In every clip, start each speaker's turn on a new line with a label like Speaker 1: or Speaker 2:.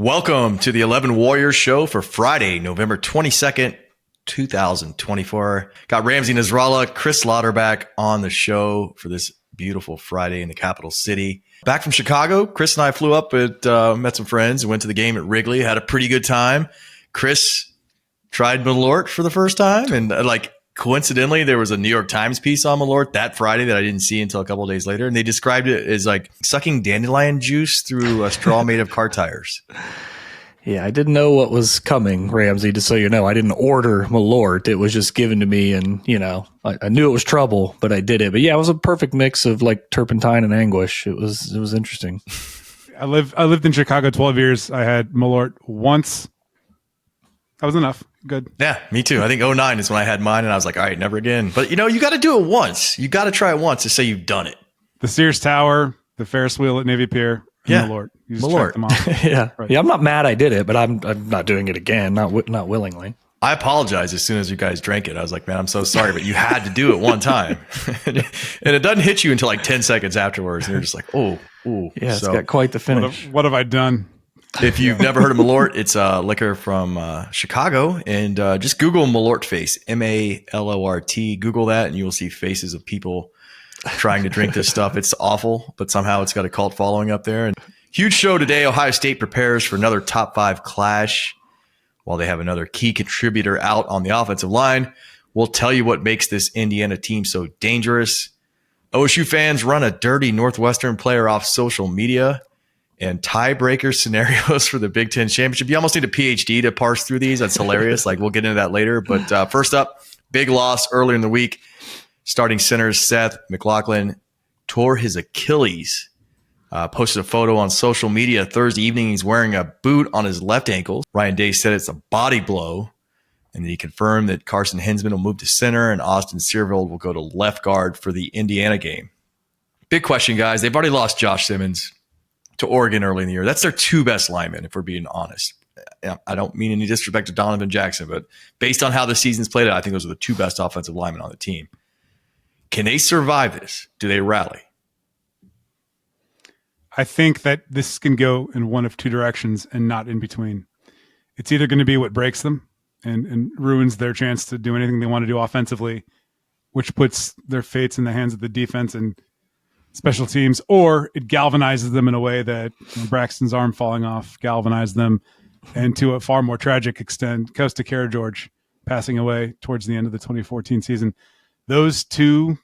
Speaker 1: Welcome to the 11 Warriors show for Friday, November 22nd, 2024. Got Ramsey Nasrallah, Chris Lauterbach on the show for this beautiful Friday in the capital city. Back from Chicago, Chris and I flew up and met some friends and went to the game at Wrigley. Had a pretty good time. Chris tried Malört for the first time, and coincidentally, there was a New York Times piece on Malört that Friday that I didn't see until a couple of days later, and they described it as like sucking dandelion juice through a straw made of car tires.
Speaker 2: Yeah, I didn't know what was coming, Ramsey, just so you know. I didn't order Malört. It was just given to me, and, I knew it was trouble, but I did it. But yeah, it was a perfect mix of like turpentine and anguish. It was interesting.
Speaker 3: I lived in Chicago 12 years. I had Malört once. That was enough. Good.
Speaker 1: Yeah, me too. I think 2009 is when I had mine, and I was like, all right, never again. But, you got to do it once. You got to try it once to say you've done it.
Speaker 3: The Sears Tower, the Ferris wheel at Navy Pier, and Malört. You just check them off.
Speaker 2: Yeah.
Speaker 3: Right.
Speaker 2: Yeah, I'm not mad I did it, but I'm not doing it again, not willingly.
Speaker 1: I apologize as soon as you guys drank it. I was like, man, I'm so sorry, but you had to do it one time. And it doesn't hit you until like 10 seconds afterwards, and you're just like, oh.
Speaker 2: Yeah, it's got quite the finish.
Speaker 3: What have I done?
Speaker 1: If you've never heard of Malört, it's a liquor from Chicago, and just Google Malört face, Malort. Google that, and you will see faces of people trying to drink this stuff. It's awful, but somehow it's got a cult following up there. And huge show today. Ohio State prepares for another top 5 clash while they have another key contributor out on the offensive line. We'll tell you what makes this Indiana team so dangerous. OSU fans run a dirty Northwestern player off social media. And tiebreaker scenarios for the Big Ten Championship. You almost need a PhD to parse through these. That's hilarious. We'll get into that later. But first up, big loss earlier in the week. Starting center Seth McLaughlin tore his Achilles. Posted a photo on social media Thursday evening. He's wearing a boot on his left ankle. Ryan Day said it's a body blow. And then he confirmed that Carson Hinsman will move to center and Austin Searville will go to left guard for the Indiana game. Big question, guys. They've already lost Josh Simmons to Oregon early in the year. That's their 2 best linemen, if we're being honest. I don't mean any disrespect to Donovan Jackson, but based on how the season's played out, I think those are the 2 best offensive linemen on the team. Can they survive this? Do they rally?
Speaker 3: I think that this can go in one of 2 directions and not in between. It's either going to be what breaks them and ruins their chance to do anything they want to do offensively, which puts their fates in the hands of the defense and special teams, or it galvanizes them in a way that Braxton's arm falling off galvanized them, and to a far more tragic extent, Costa Cara George passing away towards the end of the 2014 season. Those 2,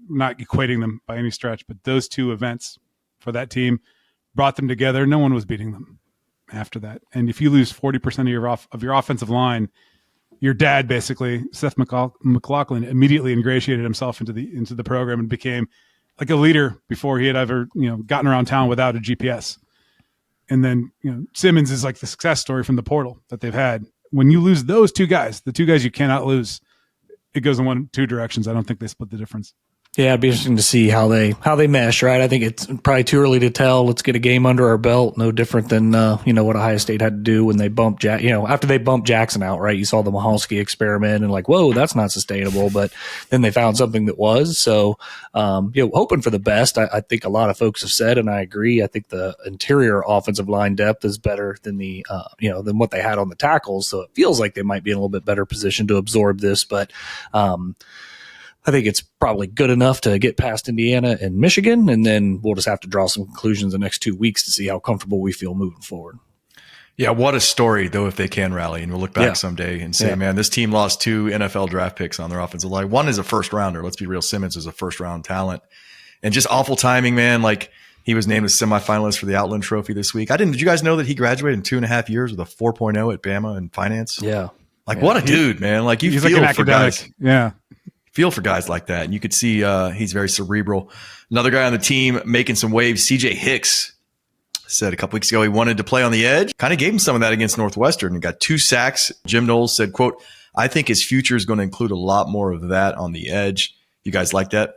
Speaker 3: not equating them by any stretch, but those 2 events for that team brought them together. No one was beating them after that. And if you lose 40% of your offensive line, your dad, basically, Seth McLaughlin, immediately ingratiated himself into the program and became like a leader before he had ever, gotten around town without a GPS. And then, Simmons is like the success story from the portal that they've had. When you lose those 2 guys, the 2 guys you cannot lose, it goes in 1-2 directions. I don't think they split the difference.
Speaker 2: Yeah, it'd be interesting to see how they mesh, right? I think it's probably too early to tell. Let's get a game under our belt. No different than what Ohio State had to do when they bumped after they bumped Jackson out, right? You saw the Mahalski experiment and whoa, that's not sustainable. But then they found something that was. So hoping for the best. I think a lot of folks have said, and I agree. I think the interior offensive line depth is better than than what they had on the tackles. So it feels like they might be in a little bit better position to absorb this, but. I think it's probably good enough to get past Indiana and Michigan, and then we'll just have to draw some conclusions the next 2 weeks to see how comfortable we feel moving forward.
Speaker 1: Yeah, what a story, though, if they can rally. And we'll look back someday and say, man, this team lost 2 NFL draft picks on their offensive line. One is a first-rounder. Let's be real. Simmons is a first-round talent. And just awful timing, man. He was named a semifinalist for the Outland Trophy this week. Did you guys know that he graduated in 2.5 years with a 4.0 at Bama in finance?
Speaker 2: Yeah.
Speaker 1: What a dude, man. You
Speaker 3: he's
Speaker 1: feel
Speaker 3: like an
Speaker 1: for
Speaker 3: academic.
Speaker 1: guys.
Speaker 3: Yeah.
Speaker 1: Feel for guys like that. And you could see he's very cerebral. Another guy on the team making some waves, CJ Hicks, said a couple weeks ago he wanted to play on the edge. Kind of gave him some of that against Northwestern and got 2 sacks. Jim Knowles said, quote, I think his future is going to include a lot more of that on the edge. You guys like that?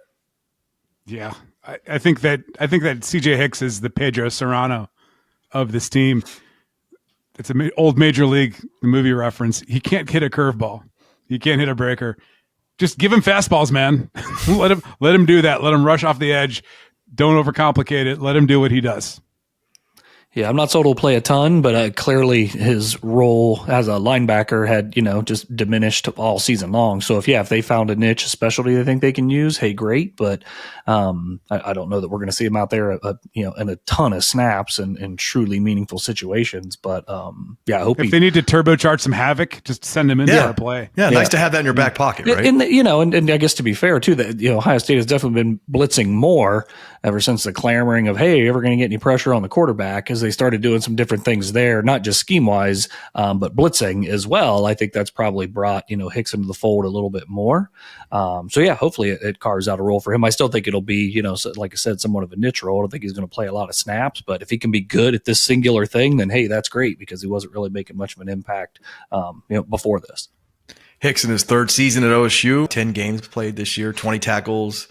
Speaker 3: Yeah. I think that CJ Hicks is the Pedro Serrano of this team. It's an old Major League movie reference. He can't hit a curveball. He can't hit a breaker. Just give him fastballs, man. let him do that. Let him rush off the edge. Don't overcomplicate it. Let him do what he does.
Speaker 2: Yeah, I'm not sold he'll play a ton, but clearly his role as a linebacker had, just diminished all season long. So if they found a niche, a specialty they think they can use, hey, great. But I don't know that we're going to see him out there, in a ton of snaps and truly meaningful situations. But I hope
Speaker 3: if they need to turbocharge some havoc, just send him into our play.
Speaker 1: Yeah, nice to have that in your back pocket, right?
Speaker 2: And I guess to be fair too, that Ohio State has definitely been blitzing more ever since the clamoring of, hey, are you ever going to get any pressure on the quarterback? As they started doing some different things there, not just scheme wise, but blitzing as well. I think that's probably brought Hicks into the fold a little bit more. Hopefully it carves out a role for him. I still think it'll be like I said, somewhat of a niche role. I don't think he's going to play a lot of snaps, but if he can be good at this singular thing, then hey, that's great, because he wasn't really making much of an impact before this.
Speaker 1: Hicks in his third season at OSU, 10 games played this year, 20 tackles,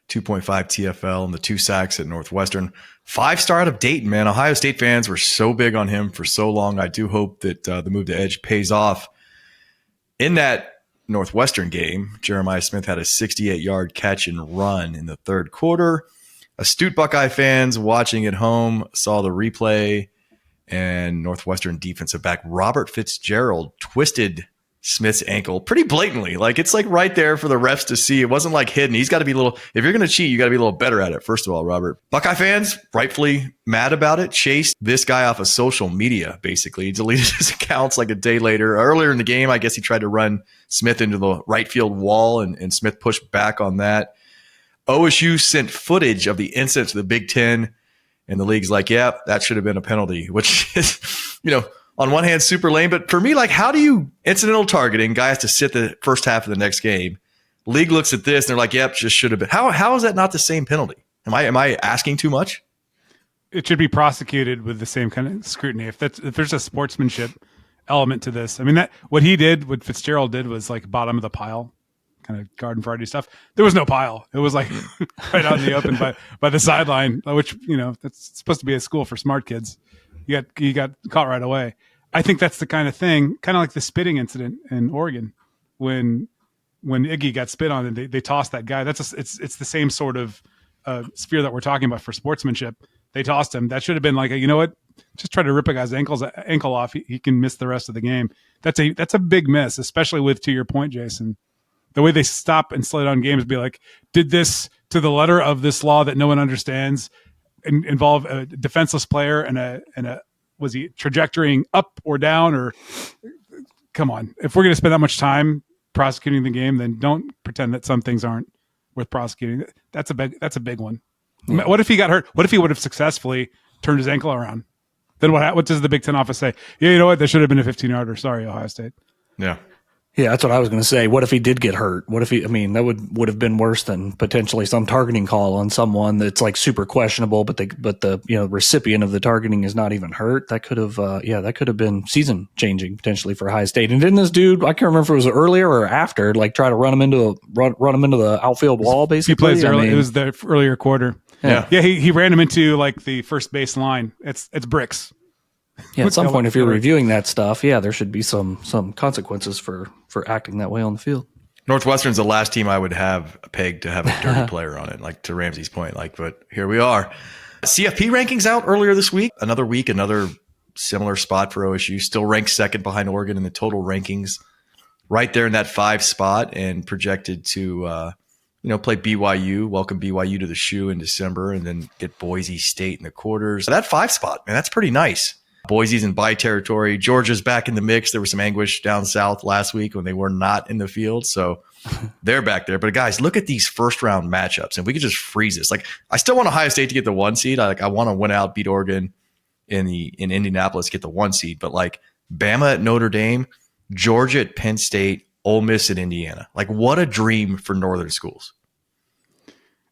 Speaker 1: 2.5 TFL, and the 2 sacks at Northwestern. 5-star out of Dayton, man. Ohio State fans were so big on him for so long. I do hope that the move to edge pays off. In that Northwestern game, Jeremiah Smith had a 68-yard catch and run in the third quarter. Astute Buckeye fans watching at home saw the replay, and Northwestern defensive back Robert Fitzgerald twisted Smith's ankle pretty blatantly. Like, it's like right there for the refs to see. It wasn't like hidden. He's got to be a little, if you're going to cheat, you got to be a little better at it. First of all, Robert. Buckeye fans rightfully mad about it. Chased this guy off of social media, basically. He deleted his accounts like a day later. Earlier in the game, I guess he tried to run Smith into the right field wall, and Smith pushed back on that. OSU sent footage of the incident to the Big Ten, and the league's like, yeah, that should have been a penalty, which is, on one hand, super lame. But for me, like, how do you incidental targeting? Guy has to sit the first half of the next game. League looks at this and they're like, yep, just should have been. How is that not the same penalty? Am I asking too much?
Speaker 3: It should be prosecuted with the same kind of scrutiny. If there's a sportsmanship element to this, I mean, what Fitzgerald did was like bottom of the pile, kind of garden variety stuff. There was no pile. It was like right out in the open by the sideline, which, that's supposed to be a school for smart kids. You got caught right away. I think that's the kind of thing, kind of like the spitting incident in Oregon when Iggy got spit on and they tossed that guy. It's the same sort of sphere that we're talking about for sportsmanship. They tossed him. That should have been like, just try to rip a guy's ankle off. He can miss the rest of the game. That's a big miss, especially with, to your point, Jason, the way they stop and slow down games. Be like, did this to the letter of this law that no one understands involve a defenseless player and a was he trajectorying up or down? Or come on, if we're going to spend that much time prosecuting the game, then don't pretend that some things aren't worth prosecuting. That's a big one. Yeah. What if he got hurt? What if he would have successfully turned his ankle around? Then what does the Big Ten office say? Yeah, you know what? There should have been a 15-yarder. Sorry, Ohio State.
Speaker 1: Yeah.
Speaker 2: Yeah, that's what I was going to say. What if he did get hurt? What if that would have been worse than potentially some targeting call on someone that's like super questionable, but the recipient of the targeting is not even hurt. That could have been season changing potentially for Ohio State. And didn't this dude, I can't remember if it was earlier or after, like try to run him into the outfield wall basically?
Speaker 3: He plays early. It was the earlier quarter.
Speaker 1: Yeah.
Speaker 3: Yeah, he ran him into like the first base line. It's bricks.
Speaker 2: Yeah, at some point, if you're reviewing that stuff, there should be some consequences for acting that way on the field.
Speaker 1: Northwestern's the last team I would have pegged to have a dirty player on it, like to Ramsey's point. But here we are. CFP rankings out earlier this week. Another similar spot for OSU. Still ranked second behind Oregon in the total rankings. Right there in that 5 spot, and projected to play BYU, welcome BYU to the shoe in December, and then get Boise State in the quarters. That 5 spot, man, that's pretty nice. Boise's in bye territory. Georgia's back in the mix. There was some anguish down south last week when they were not in the field. So they're back there. But guys, look at these first round matchups, and we could just freeze this. Like, I still want Ohio State to get the 1 seed. I want to win out, beat Oregon in Indianapolis, get the 1 seed. But like Bama at Notre Dame, Georgia at Penn State, Ole Miss at Indiana. Like, what a dream for Northern schools.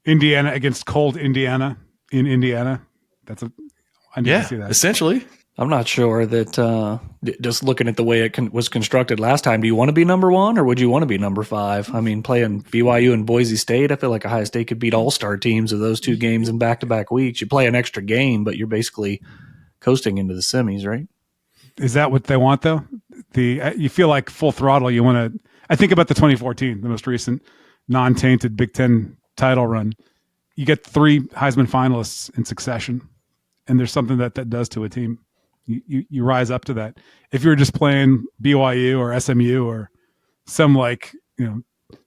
Speaker 3: Indiana against cold Indiana in Indiana. I need to see that.
Speaker 1: Essentially.
Speaker 2: I'm not sure that just looking at the way it was constructed last time, do you want to be number 1 or would you want to be number 5? I mean, playing BYU and Boise State, I feel like Ohio State could beat all-star teams of those 2 games in back-to-back weeks. You play an extra game, but you're basically coasting into the semis, right?
Speaker 3: Is that what they want, though? You feel like full throttle. You want to – I think about the 2014, the most recent non-tainted Big Ten title run. You get 3 Heisman finalists in succession. and there's something that does to a team. You rise up to that. If you're just playing BYU or SMU or some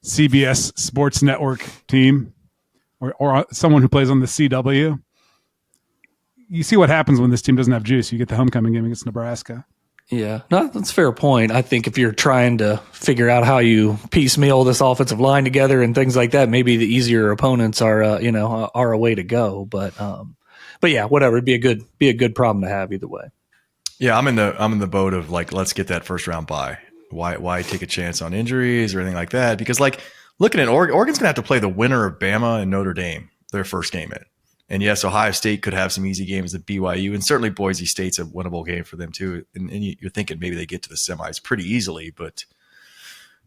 Speaker 3: CBS Sports Network team or someone who plays on the CW, you see what happens when this team doesn't have juice. You get the homecoming game against Nebraska.
Speaker 2: Yeah, no, that's a fair point. I think if you're trying to figure out how you piecemeal this offensive line together and things like that, maybe the easier opponents are a way to go. But yeah, whatever. It'd be a good problem to have either way.
Speaker 1: Yeah, I'm in the boat of let's get that first round bye. Why take a chance on injuries or anything like that? Because looking at Oregon's gonna have to play the winner of Bama and Notre Dame their first game in. And yes, Ohio State could have some easy games at BYU, and certainly Boise State's a winnable game for them too. And you're thinking maybe they get to the semis pretty easily, but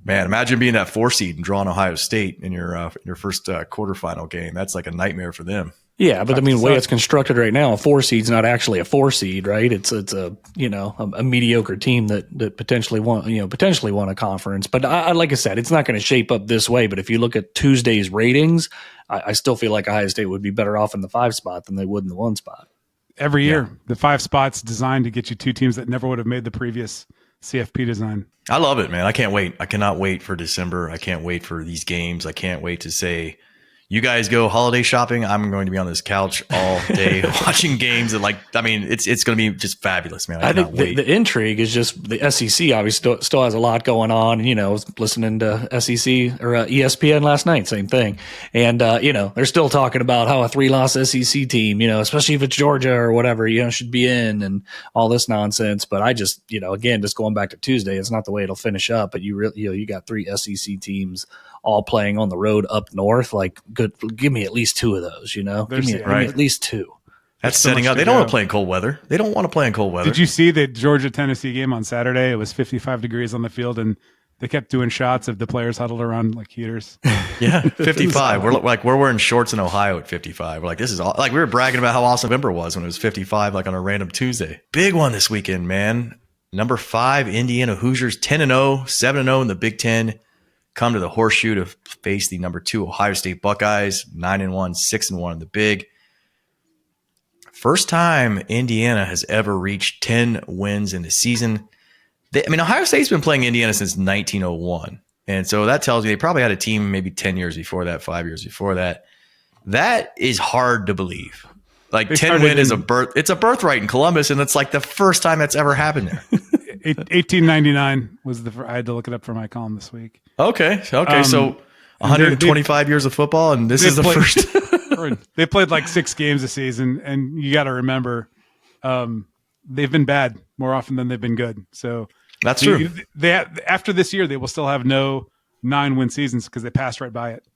Speaker 1: man, imagine being that 4 seed and drawing Ohio State in your first quarterfinal game. That's like a nightmare for them.
Speaker 2: Yeah, but I mean, the way it's constructed right now, a 4 seed's not actually a 4 seed, right? It's a mediocre team that potentially won a conference. But like I said, it's not going to shape up this way. But if you look at Tuesday's ratings, I still feel like Ohio State would be better off in the 5 spot than they would in the 1 spot.
Speaker 3: Every year, the 5 spots designed to get you 2 teams that never would have made the previous CFP design.
Speaker 1: I love it, man. I can't wait. I cannot wait for December. I can't wait for these games. I can't wait to say, you guys go holiday shopping. I'm going to be on this couch all day watching games. And it's going to be just fabulous, man.
Speaker 2: I think the intrigue is just the SEC obviously still has a lot going on. I was listening to SEC or ESPN last night, same thing. And, they're still talking about how a 3-loss SEC team, especially if it's Georgia or whatever, should be in and all this nonsense. But I just, again, just going back to Tuesday, it's not the way it'll finish up. But you got 3 SEC teams all playing on the road up north. Good, give me at least 2 of those, give me at least 2.
Speaker 1: That's setting up. They don't want to play in cold weather. They don't want to play in cold weather.
Speaker 3: Did you see the Georgia-Tennessee game on Saturday? It was 55 degrees on the field, and they kept doing shots of the players huddled around like heaters.
Speaker 1: Yeah, 55. We're wearing shorts in Ohio at 55. We're this is all, we were bragging about how awesome November was when it was 55, on a random Tuesday. Big one this weekend, man. Number 5, Indiana Hoosiers, 10-0, 7-0 in the Big Ten. Come to the Horseshoe to face the number 2 Ohio State Buckeyes, 9-1, 6-1 in the Big. First time Indiana has ever reached 10 wins in the season. Ohio State's been playing Indiana since 1901. And so that tells me they probably had a team maybe 10 years before that, 5 years before that. That is hard to believe. 10 win is it's a birthright in Columbus, and it's the first time that's ever happened there.
Speaker 3: 1899 was I had to look it up for my column this week.
Speaker 1: Okay. So 125 years of football, and this is the first.
Speaker 3: They played 6 games a season, and you got to remember, they've been bad more often than they've been good. So
Speaker 1: that's true.
Speaker 3: After this year, they will still have no 9-win seasons because they passed right by it.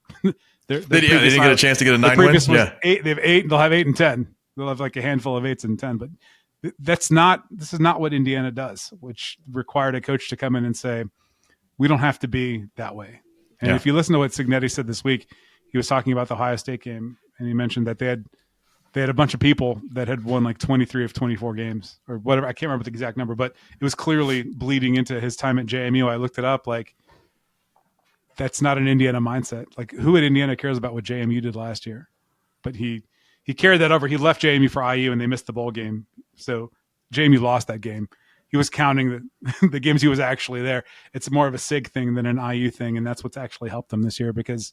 Speaker 1: They didn't get a chance to get a 9-win. Yeah,
Speaker 3: 8. They have 8. They'll have 8 and 10. They'll have a handful of 8s and 10. But this is not what Indiana does, which required a coach to come in and say, we don't have to be that way. And if you listen to what Cignetti said this week, he was talking about the Ohio State game, and he mentioned that they had a bunch of people that had won 23 of 24 games or whatever. I can't remember the exact number, but it was clearly bleeding into his time at JMU. I looked it up. That's not an Indiana mindset. Who at Indiana cares about what JMU did last year? But he carried that over. He left JMU for IU, and they missed the bowl game. So JMU lost that game. He was counting the games he was actually there. It's more of a SIG thing than an IU thing, and that's what's actually helped them this year because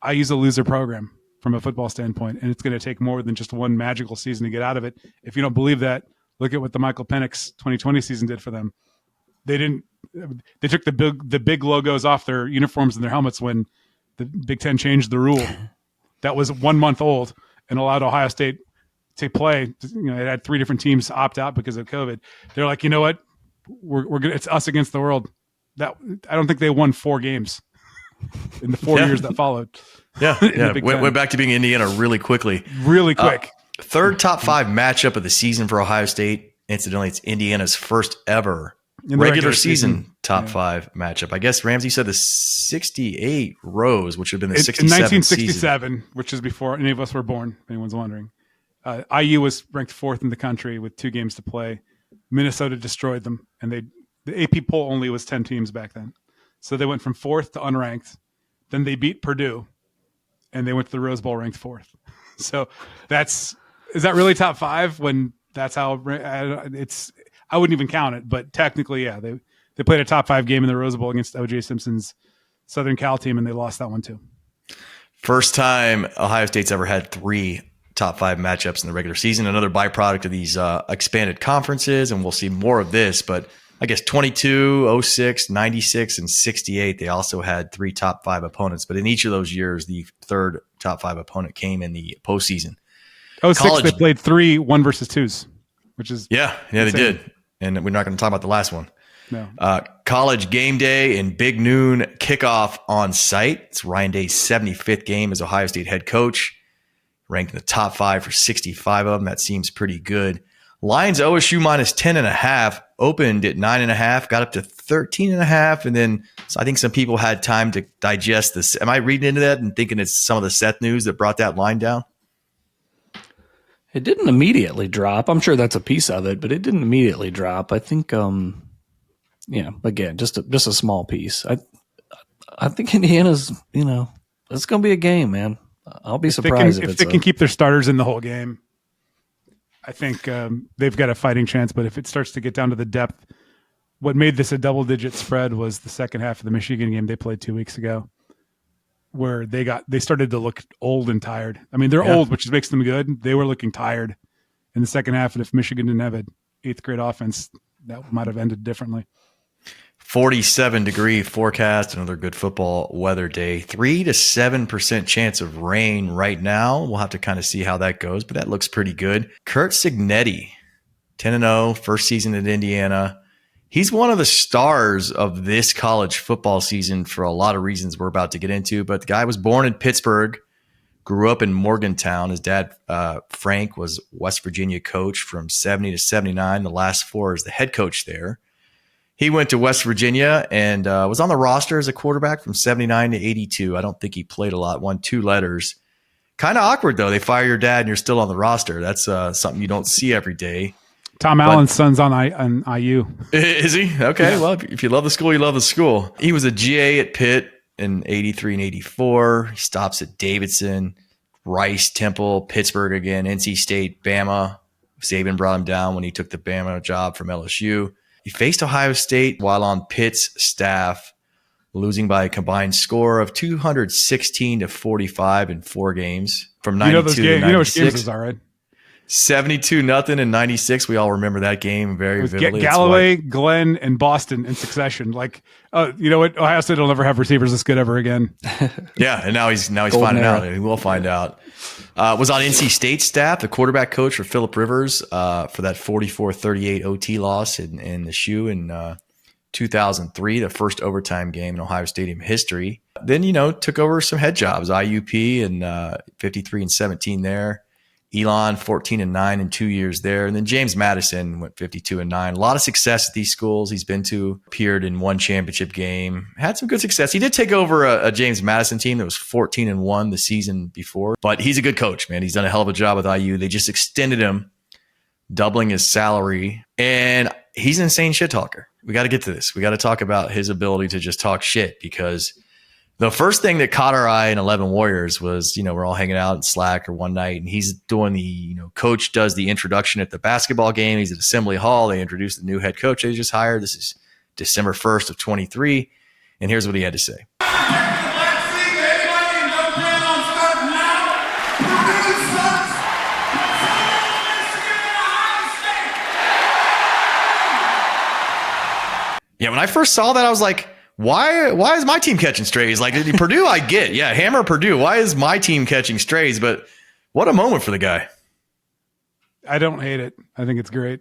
Speaker 3: IU's a loser program from a football standpoint, and it's going to take more than just one magical season to get out of it. If you don't believe that, look at what the Michael Penix 2020 season did for them. They took the big logos off their uniforms and their helmets when the Big Ten changed the rule. That was 1 month old and allowed Ohio State to play. It had 3 different teams opt out because of COVID. They're like, you know what? We're good. It's us against the world. I don't think they won 4 games in the 4 years that followed.
Speaker 1: Yeah. Went back to being Indiana really quickly.
Speaker 3: Really quick.
Speaker 1: Third top 5 matchup of the season for Ohio State. Incidentally, it's Indiana's first ever regular season top 5 matchup. I guess Ramsey said the 68 Rose, which would have been the 67th
Speaker 3: in 1967,
Speaker 1: season.
Speaker 3: which is before any of us were born, if anyone's wondering. IU was ranked 4th in the country with 2 games to play. Minnesota destroyed them, and the AP poll only was 10 teams back then. So they went from 4th to unranked. Then they beat Purdue, and they went to the Rose Bowl ranked 4th. So that's Is that really top 5 when that's how it's? I wouldn't even count it, but technically, yeah, they played a top 5 game in the Rose Bowl against O.J. Simpson's Southern Cal team, and they lost that one too.
Speaker 1: First time Ohio State's ever had 3 top 5 matchups in the regular season. Another byproduct of these expanded conferences, and we'll see more of this. But I guess 22, 06, 96, and 68, they also had 3 top 5 opponents. But in each of those years, the third top 5 opponent came in the postseason.
Speaker 3: 06, they played 3 1 versus 2s, which is
Speaker 1: yeah, they did. And we're not going to talk about the last one.
Speaker 3: No.
Speaker 1: College game day and big noon kickoff on site. It's Ryan Day's 75th game as Ohio State head coach. Ranked in the top 5 for 65 of them. That seems pretty good. Lions OSU minus 10.5 opened at 9.5, got up to 13.5. And then so I think some people had time to digest this. Am I reading into that and thinking it's some of the Seth news that brought that line down?
Speaker 2: It didn't immediately drop. I'm sure that's a piece of it, but it didn't immediately drop. I think, again, just a small piece. I think Indiana's, it's going to be a game, man. I'll be surprised
Speaker 3: if they can keep their starters in the whole game. I think they've got a fighting chance, but if it starts to get down to the depth, what made this a double-digit spread was the second half of the Michigan game they played 2 weeks ago, where they started to look old and tired. I mean, they're old, which makes them good. They were looking tired in the second half, and if Michigan didn't have an 8th grade offense, that might have ended differently.
Speaker 1: 47-degree forecast, another good football weather day. 3 to 7% chance of rain right now. We'll have to kind of see how that goes, but that looks pretty good. Curt Cignetti, 10-0, first season at Indiana. He's one of the stars of this college football season for a lot of reasons we're about to get into, but the guy was born in Pittsburgh, grew up in Morgantown. His dad, Frank, was West Virginia coach from 70 to 79. The last 4 as the head coach there. He went to West Virginia and was on the roster as a quarterback from 79 to 82. I don't think he played a lot, won 2 letters. Kind of awkward, though. They fire your dad and you're still on the roster. That's something you don't see every day.
Speaker 3: Tom Allen's son's on IU.
Speaker 1: Is he? Okay. Yeah. Well, if you love the school, you love the school. He was a GA at Pitt in 83 and 84. He stops at Davidson, Rice, Temple, Pittsburgh again, NC State, Bama. Saban brought him down when he took the Bama job from LSU. He faced Ohio State while on Pitt's staff, losing by a combined score of 216 to 45 in 4 games from 92 to 96.
Speaker 3: You know which games those are, right?
Speaker 1: 72-0 in 96. We all remember that game very vividly.
Speaker 3: Galloway, Glenn, and Boston in succession. Like, you know what? Ohio State will never have receivers this good ever again.
Speaker 1: Yeah, and now he's finding out. He will find out. Was on NC State's staff, the quarterback coach for Phillip Rivers for that 44-38 OT loss in the shoe in 2003, the first overtime game in Ohio Stadium history. Then, took over some head jobs, IUP and 53 and 17 there. Elon 14-9 in 2 years there. And then James Madison went 52-9. A lot of success at these schools he's been to, appeared in one championship game, had some good success. He did take over a James Madison team that was 14-1 the season before, but he's a good coach, man. He's done a hell of a job with IU. They just extended him, doubling his salary, and he's an insane shit talker. We got to get to this. We got to talk about his ability to just talk shit, because the first thing that caught our eye in 11 Warriors was, we're all hanging out in Slack or one night, and he's doing the, coach does the introduction at the basketball game. He's at Assembly Hall. They introduced the new head coach they just hired. This is December 1st of 23. And here's what he had to say. Yeah, when I first saw that, I was like, Why is my team catching strays? Like, Purdue, I get. Yeah, hammer Purdue. Why is my team catching strays? But what a moment for the guy.
Speaker 3: I don't hate it. I think it's great.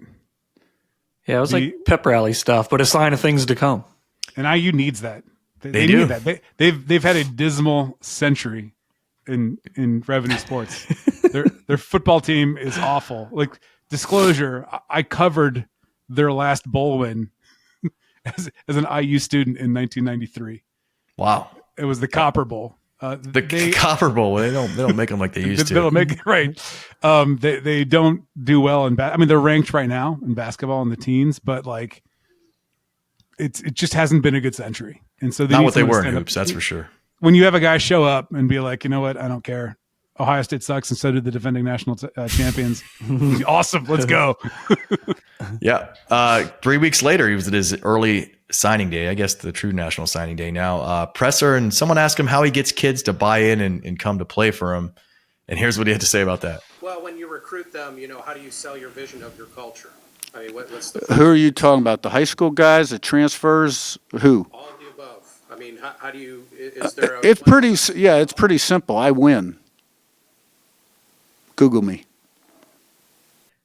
Speaker 2: Yeah, it was like pep rally stuff, but a sign of things to come.
Speaker 3: And IU needs that. They
Speaker 1: do.
Speaker 3: Need that. They've had a dismal century in revenue sports. Their football team is awful. Like, disclosure, I covered their last bowl win as an IU student in 1993.
Speaker 1: Wow.
Speaker 3: It was the Copper Bowl.
Speaker 1: Copper Bowl. They don't make them like they used to.
Speaker 3: They don't make it right. They don't do well in they're ranked right now in basketball in the teens, but like it just hasn't been a good century. And so
Speaker 1: not what they were in hoops, that's for sure.
Speaker 3: When you have a guy show up and be like, you know what, I don't care. Ohio State sucks, and so did the defending national champions. Awesome. Let's go.
Speaker 1: Yeah. 3 weeks later, he was at his early signing day. I guess the true national signing day now. Presser, and someone asked him how he gets kids to buy in and come to play for him. And here's what he had to say about that.
Speaker 4: Well, when you recruit them, how do you sell your vision of your culture? I mean, what's the...
Speaker 5: Who are you talking about? The high school guys, the transfers? Who?
Speaker 4: All of the above. I mean, how do you... Is there a...
Speaker 5: It's pretty simple. I win. Google me.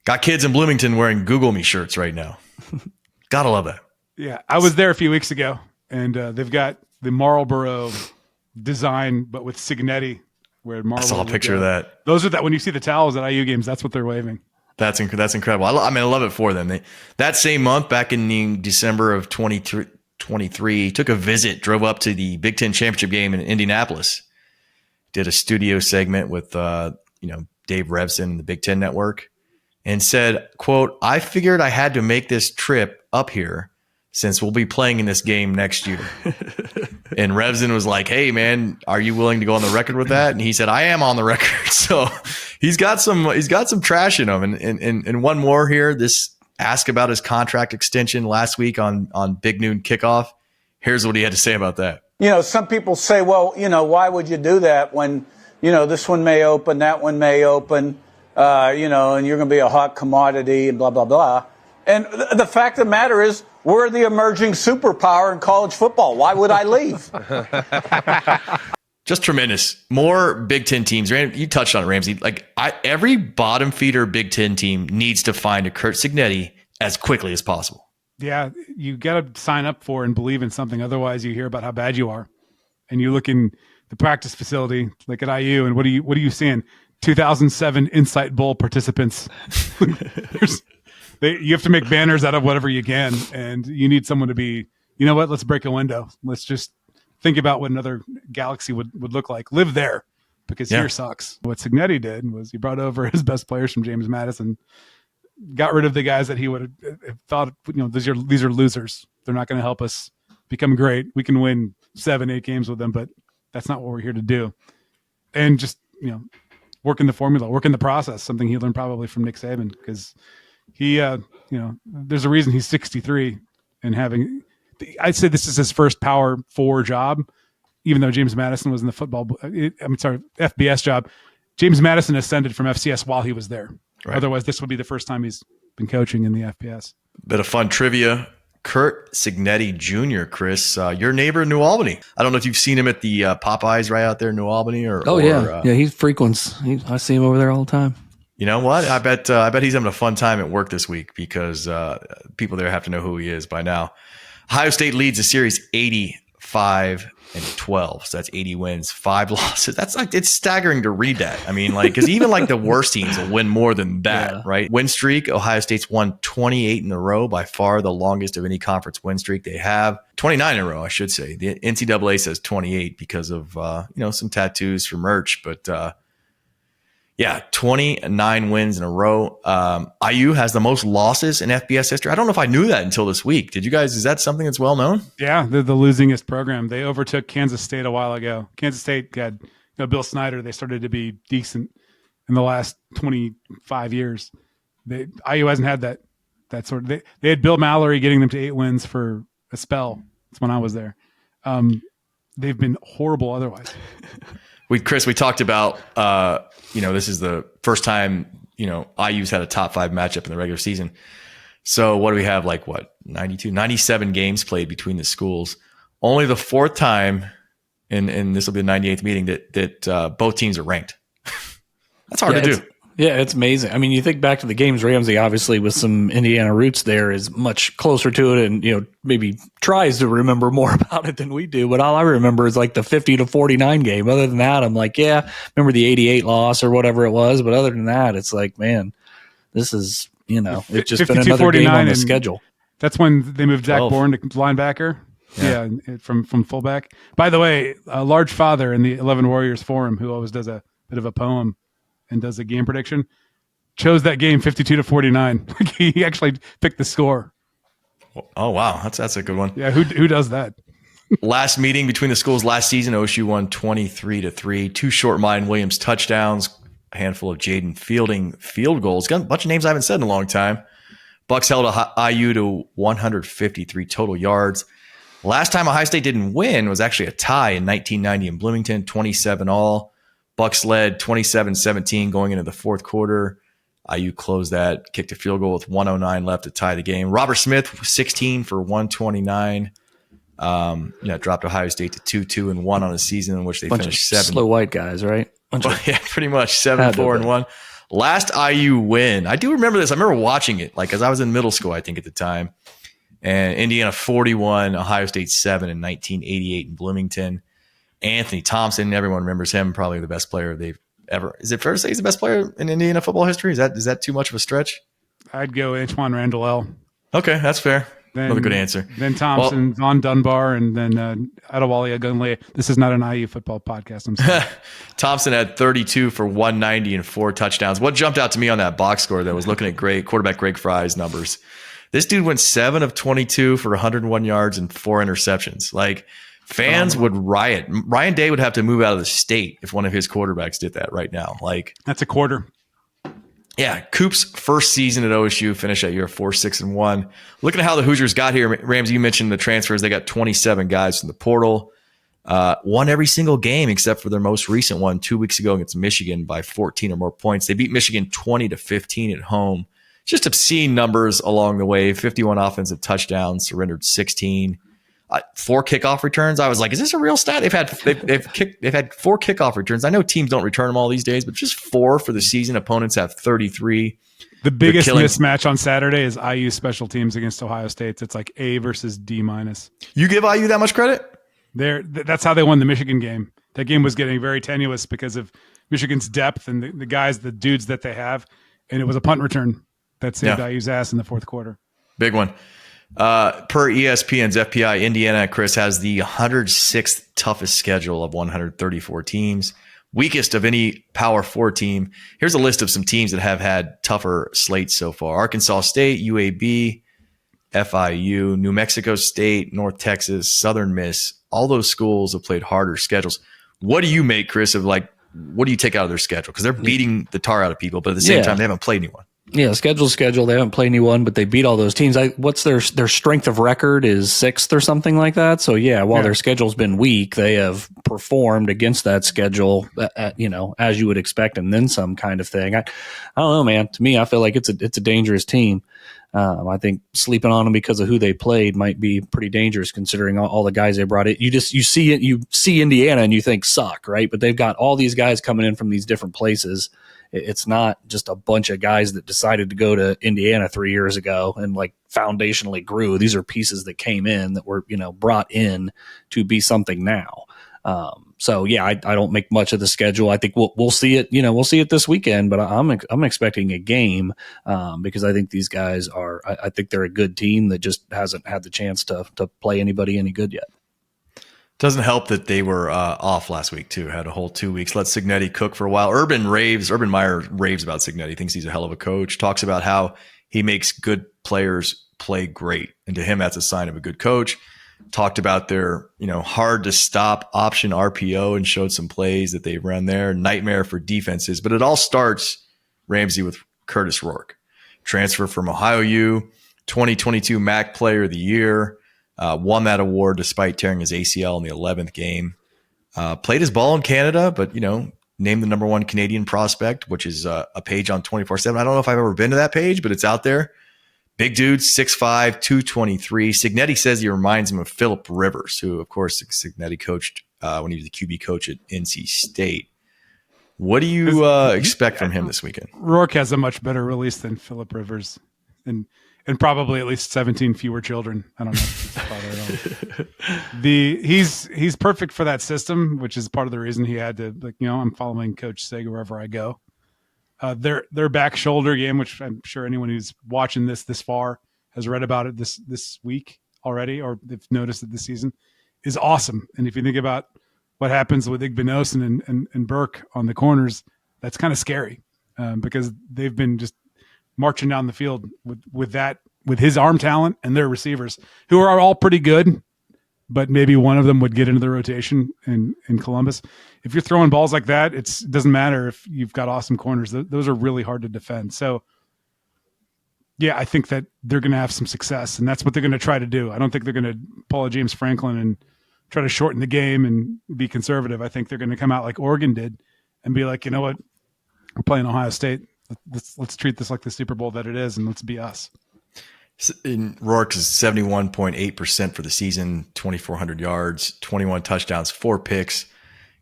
Speaker 1: Got kids in Bloomington wearing Google Me shirts right now. Gotta love that.
Speaker 3: Yeah, I was there a few weeks ago, and they've got the Marlboro design, but with Cignetti. Where Marlboro
Speaker 1: I saw a picture of that.
Speaker 3: Those are that when you see the towels at IU games, that's what they're waving.
Speaker 1: That's incredible. I love it for them. That same month, back in December of 2023, took a visit, drove up to the Big Ten championship game in Indianapolis. Did a studio segment with Dave Revson and the Big Ten Network, and said, quote, "I figured I had to make this trip up here since we'll be playing in this game next year." And Revson was like, "Hey man, are you willing to go on the record with that?" And he said, "I am on the record." So he's got some trash in him. And one more here, this ask about his contract extension last week on Big Noon Kickoff. Here's what he had to say about that.
Speaker 6: Some people say, well, why would you do that when, this one may open, that one may open, and you're going to be a hot commodity and blah, blah, blah. And the fact of the matter is, we're the emerging superpower in college football. Why would I leave?
Speaker 1: Just tremendous. More Big Ten teams. You touched on it, Ramsey. Every bottom feeder Big Ten team needs to find a Curt Cignetti as quickly as possible.
Speaker 3: Yeah, you got to sign up for and believe in something. Otherwise, you hear about how bad you are, and you look in the practice facility, like at IU, and what are you seeing? 2007 Insight Bowl participants. You have to make banners out of whatever you can, and you need someone to be, let's break a window. Let's just think about what another galaxy would look like. Live there, because here sucks. What Cignetti did was he brought over his best players from James Madison, got rid of the guys that he would have thought, these are losers. They're not going to help us become great. We can win 7-8 games with them, but that's not what we're here to do. And just, work in the formula, work in the process, something he learned probably from Nick Saban, because he, there's a reason he's 63 and I'd say this is his first Power 4 job, even though James Madison was in the FBS job. James Madison ascended from FCS while he was there. Right. Otherwise, this would be the first time he's been coaching in the FBS.
Speaker 1: Bit of fun trivia. Curt Cignetti Jr., Chris, your neighbor in New Albany. I don't know if you've seen him at the Popeyes right out there in New Albany.
Speaker 2: Yeah, he frequents. I see him over there all the time.
Speaker 1: You know what? I bet he's having a fun time at work this week, because people there have to know who he is by now. Ohio State leads the series 85-12. So that's 80 wins, 5 losses. It's staggering to read that. I mean, because even the worst teams will win more than that, right? Win streak, Ohio State's won 28 in a row, by far the longest of any conference win streak they have. 29 in a row, I should say. The NCAA says 28 because of some tattoos for merch, but 29 wins in a row. IU has the most losses in FBS history. I don't know if I knew that until this week. Did you guys? Is that something that's well known?
Speaker 3: Yeah, they're the losingest program. They overtook Kansas State a while ago. Kansas State had Bill Snyder. They started to be decent in the last 25 years. IU hasn't had that sort of. They had Bill Mallory getting them to 8 wins for a spell. That's when I was there. They've been horrible otherwise.
Speaker 1: Chris, we talked about, this is the first time, IU's had a top 5 matchup in the regular season. So what do we have? 97 games played between the schools. Only the 4th time, and this will be the 98th meeting, that both teams are ranked. That's hard to do.
Speaker 2: Yeah, it's amazing. I mean, you think back to the games, Ramsey, obviously, with some Indiana roots there, is much closer to it and, maybe tries to remember more about it than we do. But all I remember is the 50-49 game. Other than that, I'm remember the 88 loss or whatever it was. But other than that, it's man, this is, it's just been another game on the schedule.
Speaker 3: That's when they moved Zach Bourne to linebacker. Yeah, from fullback. By the way, a large father in the 11 Warriors forum, who always does a bit of a poem and does a game prediction, chose that game 52-49. He actually picked the score.
Speaker 1: Oh wow, that's a good one.
Speaker 3: Yeah, who does that?
Speaker 1: Last meeting between the schools last season, OSU won 23-3. 2 short Mine Williams touchdowns, a handful of Jaden Fielding field goals. Got a bunch of names I haven't said in a long time. Bucks held IU to 153 total yards. Last time Ohio State didn't win was actually a tie in 1990 in Bloomington, 27-all. Bucks led 27-17 going into the fourth quarter. IU closed that, kicked a field goal with 1:09 left to tie the game. Robert Smith, 16 for 129. Dropped Ohio State to 2-2-1 on a season in which they finished 7.
Speaker 2: Slow white guys, right?
Speaker 1: Yeah, pretty much 7-4-1. Last IU win. I do remember this. I remember watching it, like, as I was in middle school, I think at the time. And Indiana 41, Ohio State 7 in 1988 in Bloomington. Anthony Thompson, everyone remembers him, probably the best player they've ever. Is it fair to say he's the best player in Indiana football history? Is that too much of a stretch?
Speaker 3: I'd go Antoine Randall.
Speaker 1: Okay, that's fair.
Speaker 3: Then,
Speaker 1: another good answer.
Speaker 3: Then Thompson, Von Dunbar, and then Adewale Agunle. This is not an IU football podcast. I'm sorry.
Speaker 1: Thompson had 32 for 190 and 4 touchdowns. What jumped out to me on that box score, though, was looking at quarterback Greg Fry's numbers. This dude went 7 of 22 for 101 yards and 4 interceptions. Like, fans would riot. Ryan Day would have to move out of the state if one of his quarterbacks did that right now. Like,
Speaker 3: that's a quarter.
Speaker 1: Yeah, Coop's first season at OSU finished that year 4-6-1. Looking at how the Hoosiers got here, Ramsey, you mentioned the transfers. They got 27 guys from the portal. Won every single game except for their most recent one 2 weeks ago against Michigan by 14 or more points. They beat Michigan 20-15 at home. Just obscene numbers along the way. 51 offensive touchdowns, surrendered 16. 4 kickoff returns. I was like, is this a real stat? They've had 4 kickoff returns. I know teams don't return them all these days, but just 4 for the season. Opponents have 33.
Speaker 3: The biggest mismatch on Saturday is IU special teams against Ohio State. It's like A versus D-.
Speaker 1: You give IU that much credit?
Speaker 3: That's how they won the Michigan game. That game was getting very tenuous because of Michigan's depth and the dudes that they have. And it was a punt return that saved IU's ass in the fourth quarter.
Speaker 1: Big one. Per ESPN's FPI, Indiana, Chris, has the 106th toughest schedule of 134 teams, weakest of any Power 4 team. Here's a list of some teams that have had tougher slates so far: Arkansas State, UAB, FIU, New Mexico State, North Texas, Southern Miss. All those schools have played harder schedules. What do you make, Chris, of what do you take out of their schedule? Because they're beating the tar out of people, but at the same time, they haven't played anyone.
Speaker 2: Yeah, schedule. They haven't played anyone, but they beat all those teams. What's their strength of record is 6th or something like that. So while their schedule's been weak, they have performed against that schedule, as you would expect, and then some kind of thing. I don't know, man. To me, I feel like it's a dangerous team. I think sleeping on them because of who they played might be pretty dangerous, considering all the guys they brought in. You see Indiana and you think suck, right? But they've got all these guys coming in from these different places. It's not just a bunch of guys that decided to go to Indiana 3 years ago and like foundationally grew. These are pieces that came in that were, brought in to be something now. I don't make much of the schedule. I think we'll see it. We'll see it this weekend, but I'm expecting a game because I think these guys are. I think they're a good team that just hasn't had the chance to play anybody any good yet.
Speaker 1: Doesn't help that they were off last week too. Had a whole 2 weeks. Let Cignetti cook for a while. Urban Meyer raves about Cignetti. Thinks he's a hell of a coach. Talks about how he makes good players play great, and to him that's a sign of a good coach. Talked about their hard to stop option RPO and showed some plays that they run there. Nightmare for defenses, but it all starts, Ramsey, with Kurtis Rourke, transfer from Ohio U, 2022 MAC Player of the Year. Won that award despite tearing his ACL in the 11th game. Played his ball in Canada, but, named the number 1 Canadian prospect, which is a page on 24/7. I don't know if I've ever been to that page, but it's out there. Big dude, 6'5", 223. Cignetti says he reminds him of Phillip Rivers, who, of course, Cignetti coached when he was the QB coach at NC State. What do you expect from him this weekend?
Speaker 3: Rourke has a much better release than Phillip Rivers, and probably at least 17 fewer children. I don't know if he's father at all. He's perfect for that system, which is part of the reason he had to, I'm following Coach Sig wherever I go. Their back shoulder game, which I'm sure anyone who's watching this far has read about it this week already, or they've noticed it this season, is awesome. And if you think about what happens with Igbinosun and Burke on the corners, that's kind of scary because they've been just marching down the field with his arm talent and their receivers, who are all pretty good, but maybe one of them would get into the rotation in Columbus. If you're throwing balls like that, it doesn't matter if you've got awesome corners. Those are really hard to defend. So, yeah, I think that they're going to have some success, and that's what they're going to try to do. I don't think they're going to pull a James Franklin and try to shorten the game and be conservative. I think they're going to come out like Oregon did and be like, you know what, we're playing Ohio State. Let's treat this like the Super Bowl that it is, and let's be us.
Speaker 1: Rourke is 71.8% for the season, 2,400 yards, 21 touchdowns, 4 picks.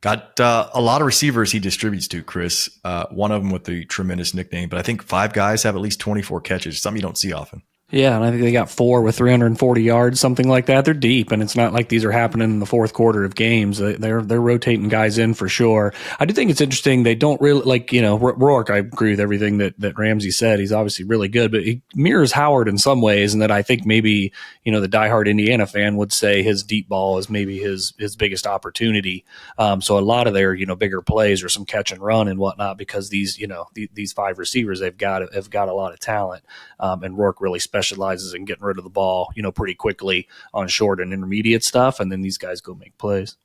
Speaker 1: Got a lot of receivers he distributes to, Chris. One of them with the tremendous nickname, but I think 5 guys have at least 24 catches, something you don't see often.
Speaker 2: Yeah, and I think they got 4 with 340 yards, something like that. They're deep, and it's not like these are happening in the fourth quarter of games. They're rotating guys in for sure. I do think it's interesting. They don't really Rourke. I agree with everything that Ramsey said. He's obviously really good, but he mirrors Howard in some ways, and that I think maybe the diehard Indiana fan would say his deep ball is maybe his biggest opportunity. So a lot of their bigger plays are some catch and run and whatnot because these 5 receivers they've got a lot of talent, and Rourke really specializes in getting rid of the ball, pretty quickly on short and intermediate stuff, and then these guys go make plays.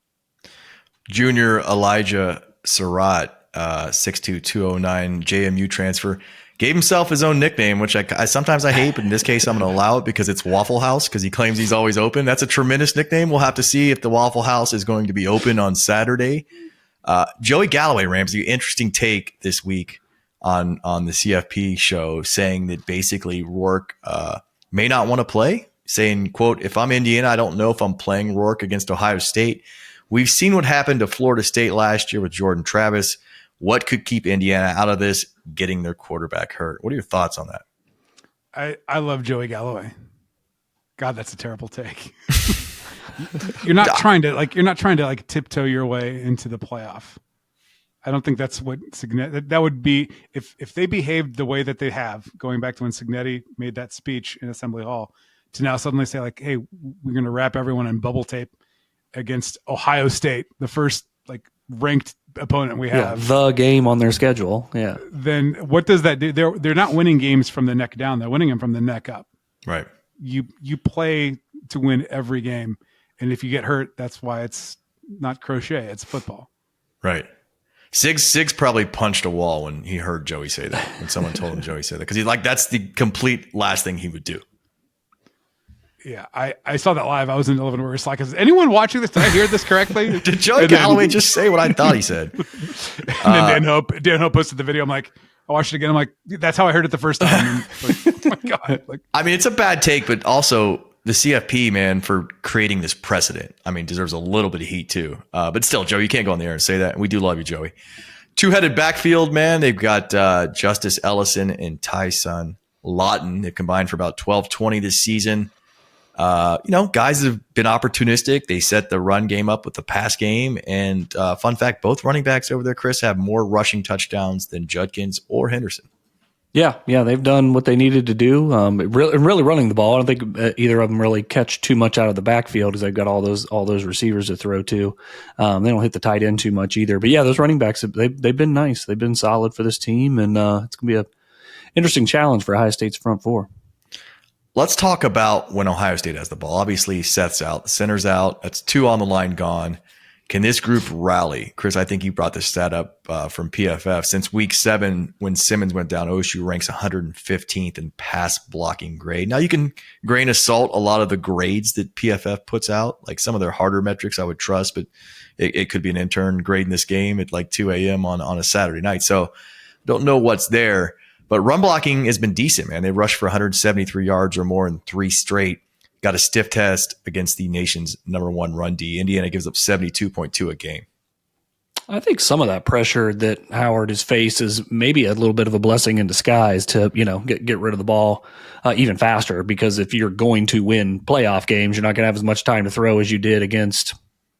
Speaker 1: Junior Elijah Surratt, 6'2", 209, JMU transfer, gave himself his own nickname, which I sometimes hate, but in this case I'm going to allow it because it's Waffle House because he claims he's always open. That's a tremendous nickname. We'll have to see if the Waffle House is going to be open on Saturday. Joey Galloway, Ramsey, interesting take this week on the CFP show, saying that basically Rourke may not want to play, saying, quote, if I'm Indiana, I don't know if I'm playing Rourke against Ohio State. We've seen what happened to Florida State last year with Jordan Travis. What could keep Indiana out of this? Getting their quarterback hurt. What are your thoughts on that? I
Speaker 3: love Joey Galloway. God, that's a terrible take. You're not trying to tiptoe your way into the playoff. I don't think that's what Cignetti, that would be if they behaved the way that they have, going back to when Cignetti made that speech in Assembly Hall, to now suddenly say like, hey, we're going to wrap everyone in bubble tape against Ohio State, the first ranked opponent we have.
Speaker 2: Yeah, the game on their schedule. Yeah.
Speaker 3: Then what does that do? They're not winning games from the neck down. They're winning them from the neck up.
Speaker 1: Right.
Speaker 3: You play to win every game. And if you get hurt, that's why it's not crochet. It's football.
Speaker 1: Right. Siggs probably punched a wall when he heard Joey say that, when someone told him Joey said that, because that's the complete last thing he would do.
Speaker 3: Yeah, I saw that live. I was in 11 where Slack. Is anyone watching this? Did I hear this correctly?
Speaker 1: Did Joey Galloway just say what I thought he said?
Speaker 3: And then Dan Hope posted the video. I'm like, I watched it again. I'm like, that's how I heard it the first time. Oh my God.
Speaker 1: I mean, it's a bad take, but also the CFP, man, for creating this precedent, deserves a little bit of heat too. But still, Joey, you can't go on the air and say that. We do love you, Joey. Two-headed backfield, man. They've got Justice Ellison and Tyson Lawton. They've combined for about 12-20 this season. Guys have been opportunistic. They set the run game up with the pass game. And fun fact, both running backs over there, Chris, have more rushing touchdowns than Judkins or Henderson. Yeah,
Speaker 2: they've done what they needed to do. Really running the ball. I don't think either of them really catch too much out of the backfield because they've got all those receivers to throw to. They don't hit the tight end too much either. But yeah, those running backs they've been nice. They've been solid for this team, and it's gonna be a interesting challenge for Ohio State's front four.
Speaker 1: Let's talk about when Ohio State has the ball. Obviously, Seth's out, the center's out. That's 2 on the line gone. Can this group rally? Chris, I think you brought this stat up from PFF. Since week 7, when Simmons went down, OSU ranks 115th in pass blocking grade. Now, you can grain of salt a lot of the grades that PFF puts out. Like some of their harder metrics I would trust, but it could be an intern grading this game at 2 a.m. on a Saturday night. So don't know what's there. But run blocking has been decent, man. They rushed for 173 yards or more in 3 straight. Got a stiff test against the nation's #1 run D. Indiana gives up 72.2 a game.
Speaker 2: I think some of that pressure that Howard has faced is maybe a little bit of a blessing in disguise to, get rid of the ball even faster. Because if you're going to win playoff games, you're not going to have as much time to throw as you did against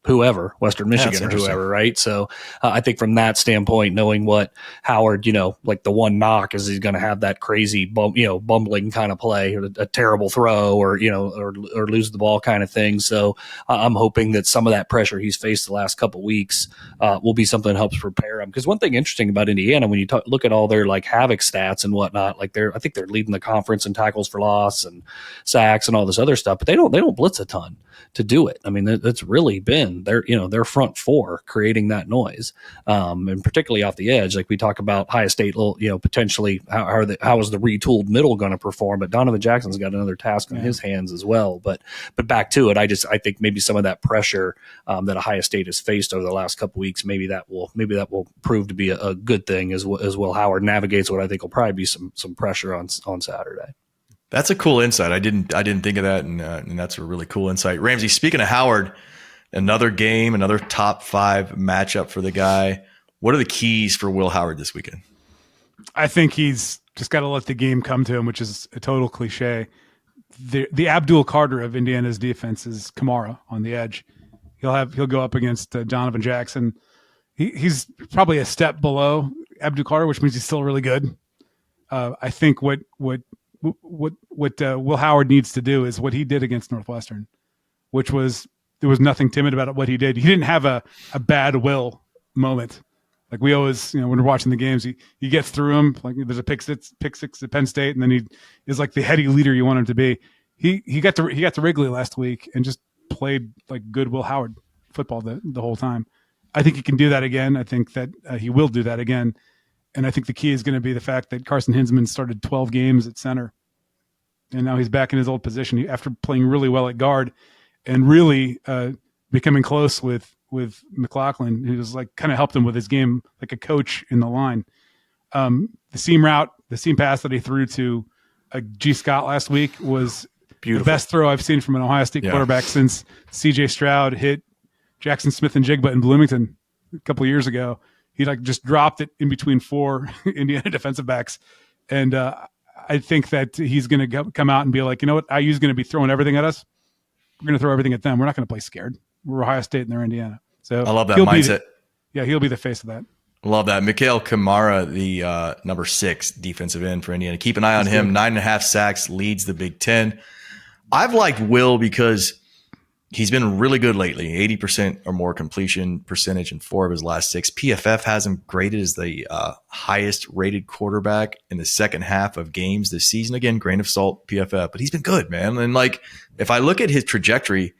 Speaker 2: whoever, Western Michigan or
Speaker 1: interesting.
Speaker 2: whoever, right? So I think from that standpoint, knowing what Howard, like the one knock is he's going to have that crazy, bumbling kind of play, or a terrible throw, or or lose the ball kind of thing. So I'm hoping that some of that pressure he's faced the last couple weeks will be something that helps prepare him. Because one thing interesting about Indiana, when you look at all their like havoc stats and whatnot, like I think they're leading the conference in tackles for loss and sacks and all this other stuff, but they don't blitz a ton to do it. I mean, that's really been their front four creating that noise, and particularly off the edge. Like we talk about Ohio State, potentially how is the retooled middle going to perform? But Donovan Jackson's got another task on his hands as well. But back to it, I think maybe some of that pressure that Ohio State has faced over the last couple weeks, maybe that will prove to be a good thing as well. Howard navigates what I think will probably be some pressure on Saturday.
Speaker 1: That's a cool insight. I didn't think of that, and that's a really cool insight. Ramsey, speaking of Howard, another game, another top 5 matchup for the guy. What are the keys for Will Howard this weekend?
Speaker 3: I think he's just got to let the game come to him, which is a total cliche. The Abdul Carter of Indiana's defense is Kamara on the edge. He'll go up against Donovan Jackson. He's probably a step below Abdul Carter, which means he's still really good. I think what Will Howard needs to do is what he did against Northwestern, which was there was nothing timid about what he did. He didn't have a bad will moment. Like we always, when we're watching the games, he gets through them. Like there's a pick six at Penn State, and then he is like the heady leader you want him to be. He got to Wrigley last week and just played like good Will Howard football the whole time. I think he can do that again. I think that he will do that again. And I think the key is going to be the fact that Carson Hinsman started 12 games at center, and now he's back in his old position after playing really well at guard and really becoming close with McLaughlin, who was like kind of helped him with his game like a coach in the line. The seam route, the seam pass that he threw to G. Scott last week was beautiful. The best throw I've seen from an Ohio State quarterback since C.J. Stroud hit Jackson Smith and Jigba in Bloomington a couple of years ago. He just dropped it in between 4 Indiana defensive backs. And I think that he's going to come out and be like, you know what, IU's going to be throwing everything at us. We're going to throw everything at them. We're not going to play scared. We're Ohio State and they're Indiana. So
Speaker 1: I love that mindset.
Speaker 3: He'll be the face of that.
Speaker 1: Love that. Mikhail Kamara, the number 6 defensive end for Indiana. Keep an eye on him. 9.5 sacks, leads the Big Ten. I've liked Will because he's been really good lately. 80% or more completion percentage in 4 of his last 6. PFF has him graded as the highest rated quarterback in the second half of games this season. Again, grain of salt, PFF, but he's been good, man. And if I look at his trajectory,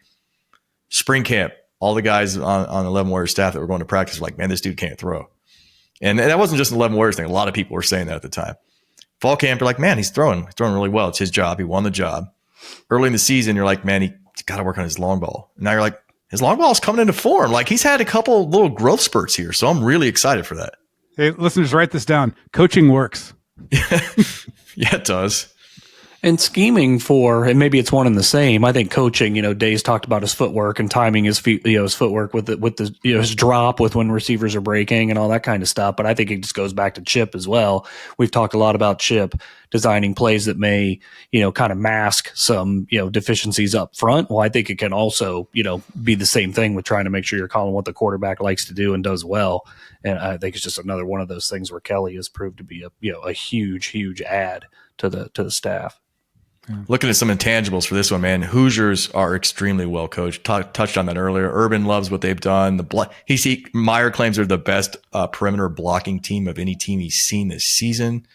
Speaker 1: spring camp, all the guys on 11 Warriors staff that were going to practice were like, man, this dude can't throw. And that wasn't just an 11 Warriors thing. A lot of people were saying that at the time. Fall camp, you're like, man, he's throwing really well. It's his job. He won the job. Early in the season, you're like, man, he's got to work on his long ball. And now you're like, his long ball is coming into form. Like he's had a couple little growth spurts here. So I'm really excited for that.
Speaker 3: Hey, listeners, write this down. Coaching works.
Speaker 1: Yeah, it does.
Speaker 2: And scheming and maybe it's one and the same. I think coaching, Days talked about his footwork and timing his feet, his footwork with the his drop with when receivers are breaking and all that kind of stuff. But I think it just goes back to Chip as well. We've talked a lot about Chip designing plays that may, kind of mask some, deficiencies up front. Well, I think it can also, be the same thing with trying to make sure you're calling what the quarterback likes to do and does well. And I think it's just another one of those things where Kelly has proved to be a huge add to the staff.
Speaker 1: Looking at some intangibles for this one, man. Hoosiers are extremely well coached. Touched on that earlier. Urban loves what they've done. Meyer claims they're the best perimeter blocking team of any team he's seen this season.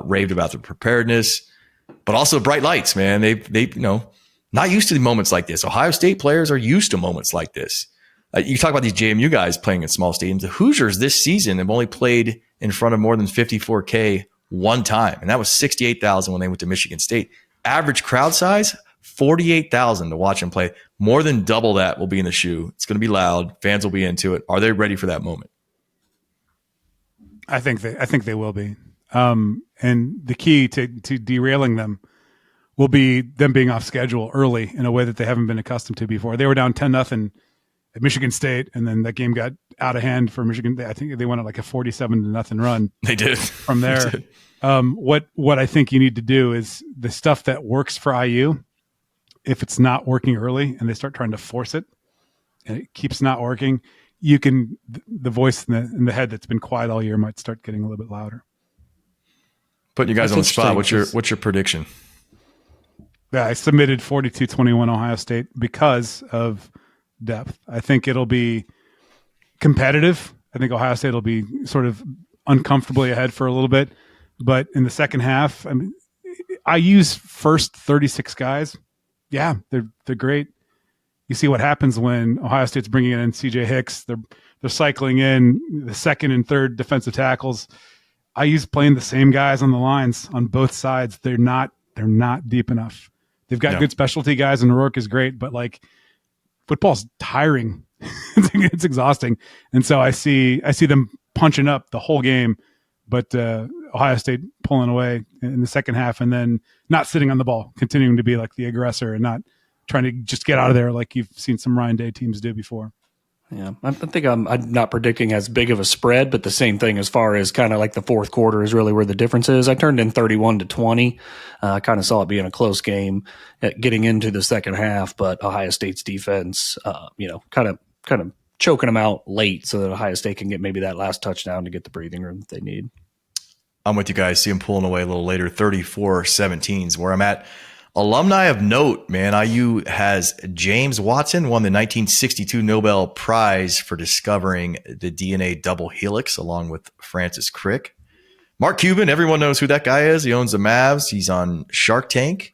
Speaker 1: Raved about their preparedness, but also bright lights, man. They not used to moments like this. Ohio State players are used to moments like this. You talk about these JMU guys playing in small stadiums. The Hoosiers this season have only played in front of more than 54K one time, and that was 68,000 when they went to Michigan State. Average crowd size, 48,000 to watch them play. More than double that will be in the shoe. It's going to be loud. Fans will be into it. Are they ready for that moment?
Speaker 3: I think they will be. And the key to derailing them will be them being off schedule early in a way that they haven't been accustomed to before. They were down 10-0 at Michigan State, and then that game got out of hand for Michigan. I think they went on like a 47-0 run.
Speaker 1: They did.
Speaker 3: From there. What I think you need to do is the stuff that works for IU, if it's not working early and they start trying to force it, and it keeps not working, the voice in the head that's been quiet all year might start getting a little bit louder.
Speaker 1: Putting you guys
Speaker 2: That's
Speaker 1: on the spot.
Speaker 2: interesting.
Speaker 1: What's your prediction?
Speaker 3: Yeah, I submitted 42-21 Ohio State because of depth. I think it'll be competitive. I think Ohio State will be sort of uncomfortably ahead for a little bit, but in the second half, I mean, I use first 36 guys. Yeah, they're great. You see what happens when Ohio State's bringing in CJ Hicks. They're cycling in the second and third defensive tackles. I use playing the same guys on the lines on both sides. They're not deep enough. They've got good specialty guys, and Rourke is great, but like football's tiring. It's exhausting, and so I see them punching up the whole game, but Ohio State pulling away in the second half, and then not sitting on the ball, continuing to be like the aggressor and not trying to just get out of there like you've seen some Ryan Day teams do before.
Speaker 2: Yeah, I think I'm not predicting as big of a spread, but the same thing as far as kind of like the fourth quarter is really where the difference is. I turned in 31-20. I kind of saw it being a close game getting into the second half, but Ohio State's defense, kind of choking them out late so that Ohio State can get maybe that last touchdown to get the breathing room that they need.
Speaker 1: I'm with you guys. See them pulling away a little later. 34-17 is where I'm at. Alumni of note, man. IU has James Watson, won the 1962 Nobel Prize for discovering the DNA double helix, along with Francis Crick. Mark Cuban, everyone knows who that guy is. He owns the Mavs. He's on Shark Tank.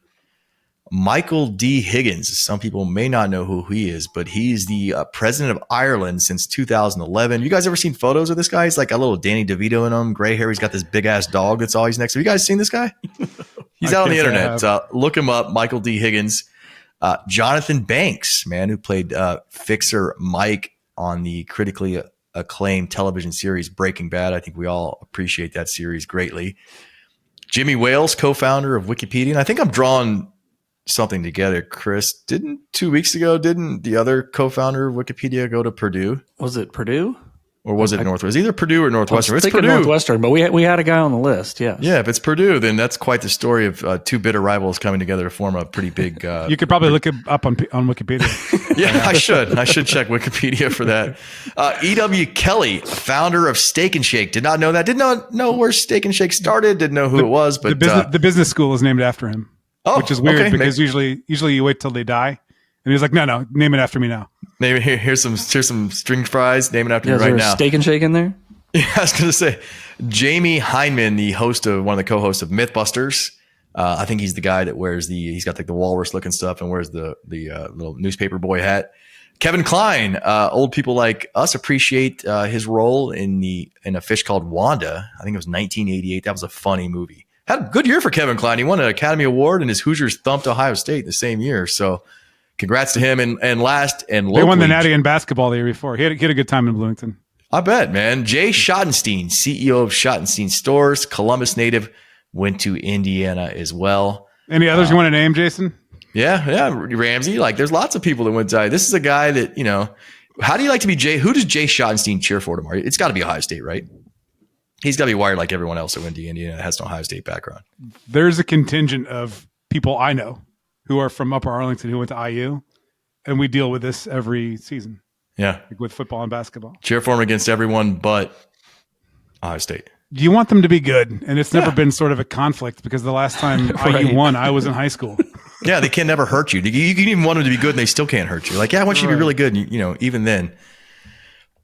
Speaker 1: Michael D. Higgins. Some people may not know who he is, but he's the president of Ireland since 2011. You guys ever seen photos of this guy? He's like a little Danny DeVito in him, gray hair. He's got this big ass dog that's always next to him. You guys seen this guy? He's out on the internet. Look him up, Michael D. Higgins. Jonathan Banks, man, who played Fixer Mike on the critically acclaimed television series Breaking Bad. I think we all appreciate that series greatly. Jimmy Wales, co-founder of Wikipedia. And I think I'm drawing something together, Chris. Didn't the other co-founder of Wikipedia go to Purdue?
Speaker 2: Was it Purdue?
Speaker 1: Or was it Northwestern? Either Purdue or Northwestern.
Speaker 2: It's Purdue. Northwestern, but we had a guy on the list. Yeah.
Speaker 1: Yeah. If it's Purdue, then that's quite the story of two bitter rivals coming together to form a pretty big.
Speaker 3: You could probably look it up on Wikipedia.
Speaker 1: Yeah, I should. I should check Wikipedia for that. E.W. Kelly, founder of Steak and Shake. Did not know that. Did not know where Steak and Shake started. Didn't know who it was. But
Speaker 3: the business school is named after him.
Speaker 1: Oh,
Speaker 3: which is weird because usually you wait till they die. And he's like, no, name it after me now.
Speaker 1: Maybe here's some string fries. Name it after me right now.
Speaker 2: Steak and Shake in there?
Speaker 1: Yeah, I was going to say Jamie Hyneman, one of the co-hosts of Mythbusters. I think he's the guy that wears he's got like the walrus looking stuff and wears the little newspaper boy hat. Kevin Kline, old people like us appreciate his role in a fish called Wanda. I think it was 1988. That was a funny movie. Had a good year for Kevin Kline. He won an Academy Award and his Hoosiers thumped Ohio State the same year. So congrats to him. And last and locally,
Speaker 3: they won the Natty in basketball the year before. He had a good time in Bloomington.
Speaker 1: I bet, man. Jay Schottenstein, CEO of Schottenstein Stores, Columbus native, went to Indiana as well.
Speaker 3: Any others you want to name, Jason?
Speaker 1: Yeah, Ramsey. Like, there's lots of people that went to. This is a guy that, how do you like to be Jay? Who does Jay Schottenstein cheer for tomorrow? It's got to be Ohio State, right? He's got to be wired like everyone else that went to Indiana that has an Ohio State background.
Speaker 3: There's a contingent of people I know who are from Upper Arlington who went to IU, and we deal with this every season.
Speaker 1: Yeah.
Speaker 3: Like with football and basketball.
Speaker 1: Cheer for him against everyone but Ohio State.
Speaker 3: You want them to be good, and it's never been sort of a conflict because the last time IU won, I was in high school.
Speaker 1: Yeah, they can never hurt you. You can even want them to be good, and they still can't hurt you. Like, I want you to be really good, and, even then.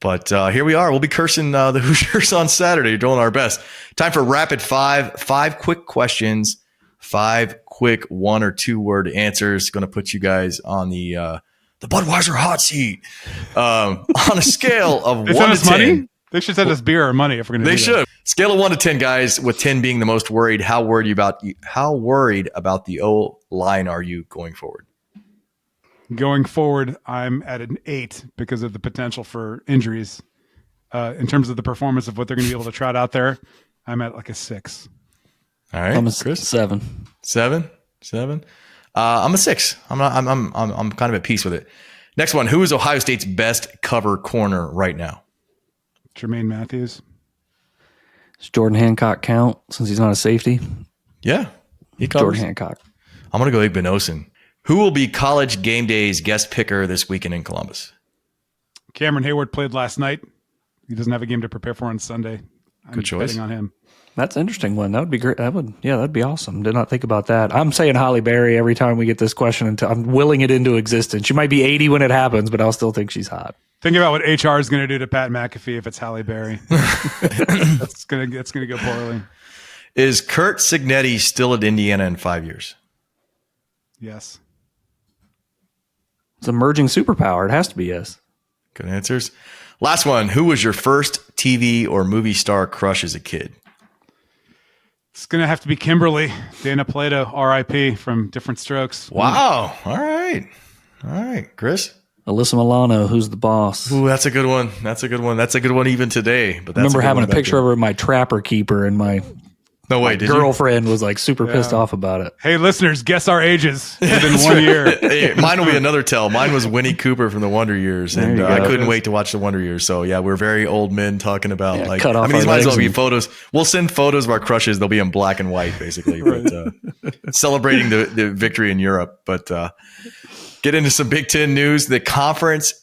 Speaker 1: But here we are. We'll be cursing the Hoosiers on Saturday, doing our best. Time for rapid five. 5 quick questions, 5 quick 1 or 2 word answers. Going to put you guys on the Budweiser hot seat on a scale of 1 to 10.
Speaker 3: Money? They should send us beer or money if we're going to do that. They should.
Speaker 1: Scale of 1 to 10, guys, with 10 being the most worried. How worried about the O-line are you going forward?
Speaker 3: Going forward, I'm at an 8 because of the potential for injuries. In terms of the performance of what they're going to be able to trot out there, I'm at like a 6.
Speaker 1: All right,
Speaker 2: I'm a
Speaker 1: Chris?
Speaker 2: 7.
Speaker 1: 7. I'm a 6. I'm kind of at peace with it. Next one. Who is Ohio State's best cover corner right now?
Speaker 3: Jermaine Matthews.
Speaker 2: Does Jordan Hancock count since he's not a safety?
Speaker 1: Yeah, he covers.
Speaker 2: Jordan Hancock.
Speaker 1: I'm going to go Igbinosun. Who will be College Game Day's guest picker this weekend in Columbus?
Speaker 3: Cameron Hayward played last night. He doesn't have a game to prepare for on Sunday. I'm
Speaker 1: choice.
Speaker 3: betting on him.
Speaker 2: That's an interesting one. That would be great. That'd be awesome. Did not think about that. I'm saying Holly Berry every time we get this question until I'm willing it into existence. She might be 80 when it happens, but I'll still think she's hot.
Speaker 3: Think about what HR is going to do to Pat McAfee if it's Halle Berry. That's gonna go poorly.
Speaker 1: Is Curt Cignetti still at Indiana in 5 years?
Speaker 3: Yes.
Speaker 2: It's an emerging superpower. It has to be yes.
Speaker 1: Good answers. Last one. Who was your first TV or movie star crush as a kid?
Speaker 3: It's going to have to be Kimberly, Dana Plato, R.I.P. from Different Strokes.
Speaker 1: Wow. All right. Chris?
Speaker 2: Alyssa Milano, who's the boss?
Speaker 1: Ooh, that's a good one. That's a good one even today. But
Speaker 2: I remember having a picture of
Speaker 1: her.
Speaker 2: her in my Trapper Keeper, and my
Speaker 1: No way, did you?
Speaker 2: girlfriend was like super pissed off about it.
Speaker 3: Hey, listeners, guess our ages within 1 year.
Speaker 1: Hey, mine will be another tell. Mine was Winnie Cooper from the Wonder Years, and
Speaker 2: you
Speaker 1: I
Speaker 2: go.
Speaker 1: couldn't wait to watch the Wonder Years. So yeah, we're very old men talking about like.
Speaker 2: cut off
Speaker 1: these
Speaker 2: our
Speaker 1: might as well
Speaker 2: legs
Speaker 1: be
Speaker 2: and-
Speaker 1: photos. We'll send photos of our crushes. They'll be in black and white, basically, but celebrating the victory in Europe. But get into some Big Ten news. The conference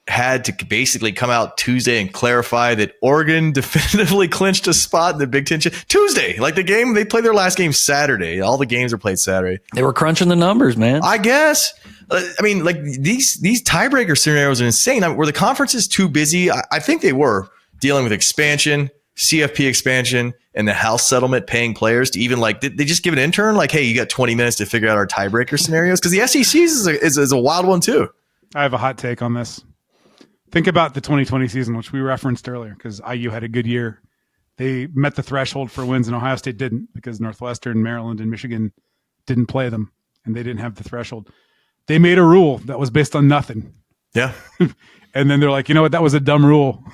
Speaker 1: had to basically come out Tuesday and clarify that Oregon definitively clinched a spot in the Big Ten Tuesday. Like the game, they played their last game Saturday. All the games are played Saturday.
Speaker 2: They were crunching the numbers, man.
Speaker 1: I guess. I mean, like these tiebreaker scenarios are insane. Were the conferences too busy? I think they were dealing with expansion, CFP expansion, and the House settlement paying players to even like, did they just give an intern like, hey, you got 20 minutes to figure out our tiebreaker scenarios? Because the SEC is a wild one too.
Speaker 3: I have a hot take on this. Think about the 2020 season, which we referenced earlier, because IU had a good year. They met the threshold for wins, and Ohio State didn't because Northwestern, Maryland, and Michigan didn't play them, and they didn't have the threshold. They made a rule that was based on nothing.
Speaker 1: Yeah.
Speaker 3: And then they're like, you know what? That was a dumb rule.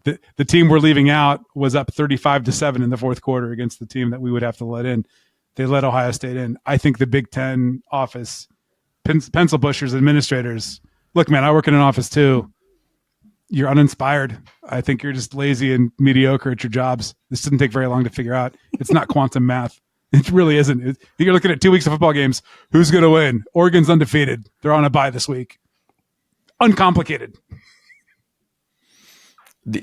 Speaker 3: The team we're leaving out was up 35-7 in the fourth quarter against the team that we would have to let in. They let Ohio State in. I think the Big Ten office, pencil pushers, administrators, look, man, I work in an office too. You're uninspired. I think you're just lazy and mediocre at your jobs. This didn't take very long to figure out. It's not quantum math. It really isn't. You're looking at 2 weeks of football games. Who's going to win? Oregon's undefeated. They're on a bye this week. Uncomplicated.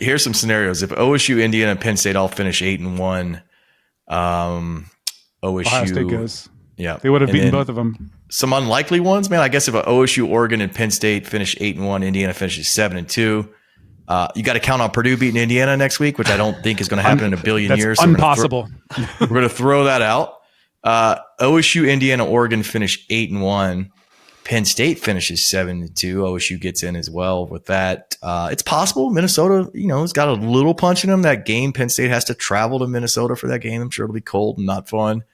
Speaker 1: Here's some scenarios. If OSU, Indiana, and Penn State all finish 8-1, OSU,
Speaker 3: Ohio State goes.
Speaker 1: Yeah,
Speaker 3: They would have
Speaker 1: and
Speaker 3: beaten
Speaker 1: then
Speaker 3: both of them.
Speaker 1: Some unlikely ones, man. I guess if OSU, Oregon, and Penn State finish 8-1, Indiana finishes 7-2. You got to count on Purdue beating Indiana next week, which I don't think is going to happen in a billion
Speaker 3: That's
Speaker 1: years. So
Speaker 3: impossible.
Speaker 1: We're going to throw that out. OSU, Indiana, Oregon finish 8-1. Penn State finishes 7-2. OSU gets in as well with that. It's possible. Minnesota, has got a little punch in them. That game, Penn State has to travel to Minnesota for that game. I'm sure it'll be cold and not fun.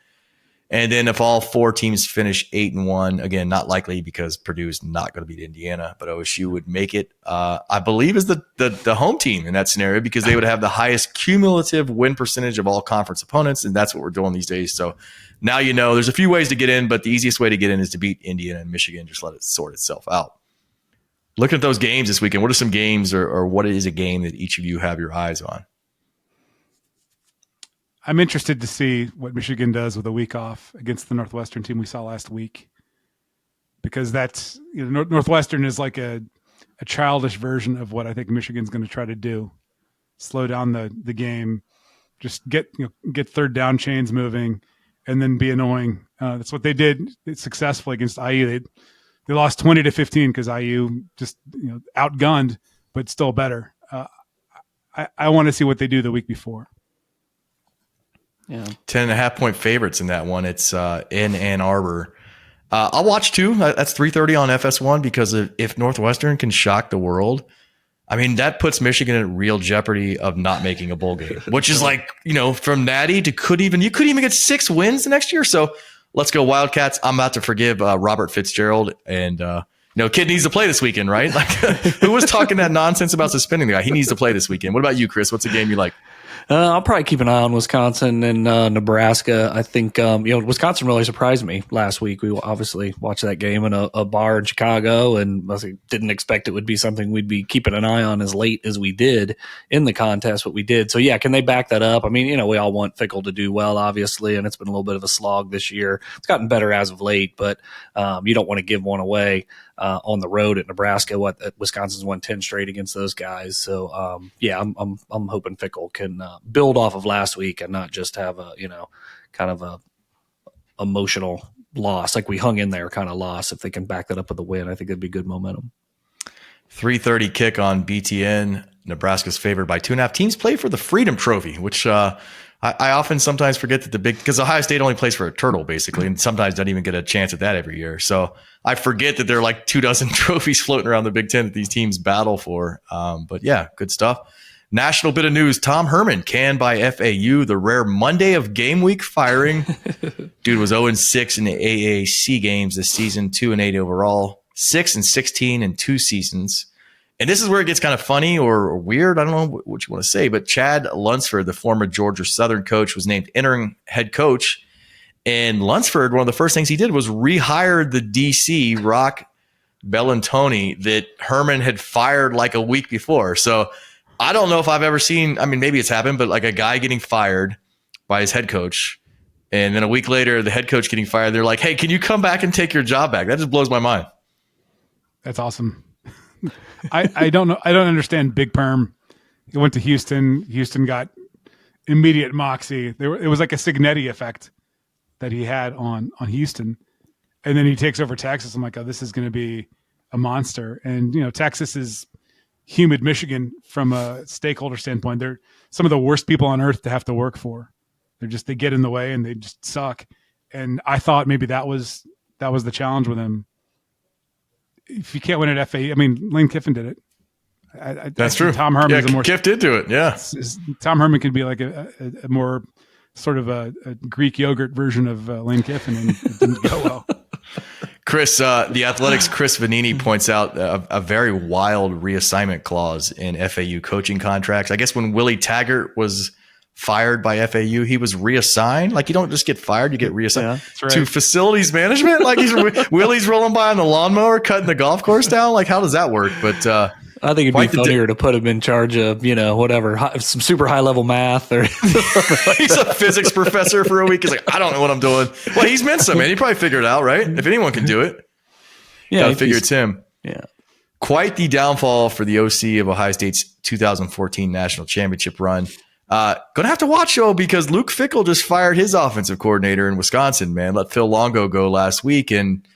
Speaker 1: And then if all four teams finish 8-1, again, not likely because Purdue is not going to beat Indiana, but OSU would make it, I believe, is the home team in that scenario because they would have the highest cumulative win percentage of all conference opponents, and that's what we're doing these days. So now there's a few ways to get in, but the easiest way to get in is to beat Indiana and Michigan. Just let it sort itself out. Looking at those games this weekend, what are some games or what is a game that each of you have your eyes on?
Speaker 3: I'm interested to see what Michigan does with a week off against the Northwestern team we saw last week, because that's Northwestern is like a childish version of what I think Michigan's going to try to do: slow down the game, just get third down chains moving, and then be annoying. That's what they did successfully against IU. They lost 20-15 because IU just outgunned, but still better. I want to see what they do the week before.
Speaker 2: Yeah,
Speaker 1: 10.5-point favorites in that one. It's in Ann Arbor. I'll watch too. That's 3:30 on FS1 because if Northwestern can shock the world, I mean that puts Michigan at real jeopardy of not making a bowl game, which is like from natty to you could even get 6 wins the next year. So let's go Wildcats. I'm about to forgive Robert Fitzgerald and kid needs to play this weekend, right? Like who was talking that nonsense about suspending the guy? He needs to play this weekend. What about you, Chris? What's a game you like?
Speaker 2: I'll probably keep an eye on Wisconsin and Nebraska. I think Wisconsin really surprised me last week. We obviously watched that game in a bar in Chicago, and I didn't expect it would be something we'd be keeping an eye on as late as we did in the contest. What we did, so yeah, can they back that up? I mean, we all want Fickle to do well, obviously, and it's been a little bit of a slog this year. It's gotten better as of late, but you don't want to give one away on the road at Nebraska. Wisconsin's won 10 straight against those guys, so I'm hoping Fickle can build off of last week and not just have a kind of a emotional loss, like we hung in there kind of loss. If they can back that up with a win, I think it'd be good momentum.
Speaker 1: 3:30 kick on BTN. Nebraska's favored by 2.5. Teams play for the Freedom Trophy, which I often sometimes forget that because Ohio State only plays for a turtle basically, and sometimes doesn't even get a chance at that every year. So I forget that there are like 24 trophies floating around the Big Ten that these teams battle for. But yeah, good stuff. National bit of news. Tom Herman canned by FAU, the rare Monday of game week firing. Dude was 0-6 in the AAC games this season, 2-8 overall, 6-16 in 2 seasons. And this is where it gets kind of funny or weird. I don't know what you want to say, but Chad Lunsford, the former Georgia Southern coach, was named interim head coach. And Lunsford, one of the first things he did was rehired the DC, Rock Bellantoni, that Herman had fired like a week before. So I don't know if I've ever seen, I mean, maybe it's happened, but like a guy getting fired by his head coach, and then a week later, the head coach getting fired. They're like, hey, can you come back and take your job back? That just blows my mind.
Speaker 3: That's awesome. I don't know. I don't understand Big Perm. He went to Houston. Houston got immediate moxie. It was like a Cignetti effect that he had on Houston. And then he takes over Texas. I'm like, oh, this is going to be a monster. And, Texas is humid Michigan from a stakeholder standpoint. They're some of the worst people on earth to have to work for. They get in the way and they just suck. And I thought maybe that was the challenge with him. If you can't win at FAU, I mean, Lane Kiffin did it.
Speaker 1: That's true.
Speaker 3: Tom Herman is a more
Speaker 1: Kiff did do it. Yeah.
Speaker 3: Tom Herman could be like a more sort of a Greek yogurt version of Lane Kiffin, and it didn't go well.
Speaker 1: Chris, the Athletics' Chris Vanini points out a very wild reassignment clause in FAU coaching contracts. I guess when Willie Taggart was fired by FAU, he was reassigned. Like, you don't just get fired, you get reassigned to facilities management. Like, Willie's rolling by on the lawnmower, cutting the golf course down. Like, how does that work? But
Speaker 2: I think it'd be funnier to put him in charge of, some super high level math or
Speaker 1: he's a physics professor for a week. He's like, I don't know what I'm doing. Well, he's Mensa, man. He probably figured it out, right? If anyone can do it, gotta figure it's him.
Speaker 2: Yeah.
Speaker 1: Quite the downfall for the OC of Ohio State's 2014 national championship run. Gonna have to watch, though, because Luke Fickell just fired his offensive coordinator in Wisconsin, man. Let Phil Longo go last week. And,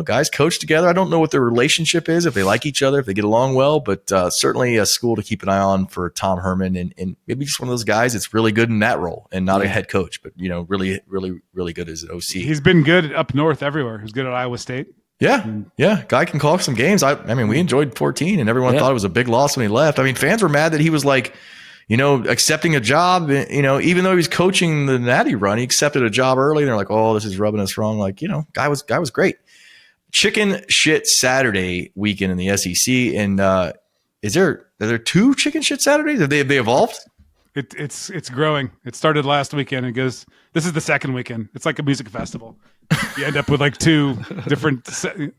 Speaker 1: guys coach together. I don't know what their relationship is, if they like each other, if they get along well, but certainly a school to keep an eye on for Tom Herman, and maybe just one of those guys that's really good in that role and not a head coach, but, really, really, really good as an OC.
Speaker 3: He's been good up north everywhere. He's good at Iowa State.
Speaker 1: Yeah. Guy can call some games. I mean, we enjoyed 14 and everyone thought it was a big loss when he left. I mean, fans were mad that he was like, accepting a job, even though he was coaching the Natty run, he accepted a job early. They're like, oh, this is rubbing us wrong. Like, guy was great. Chicken shit Saturday weekend in the SEC. And are there 2 chicken shit Saturdays? Have they evolved?
Speaker 3: It's growing. It started last weekend. It goes, this is the second weekend. It's like a music festival. You end up with like 2 different,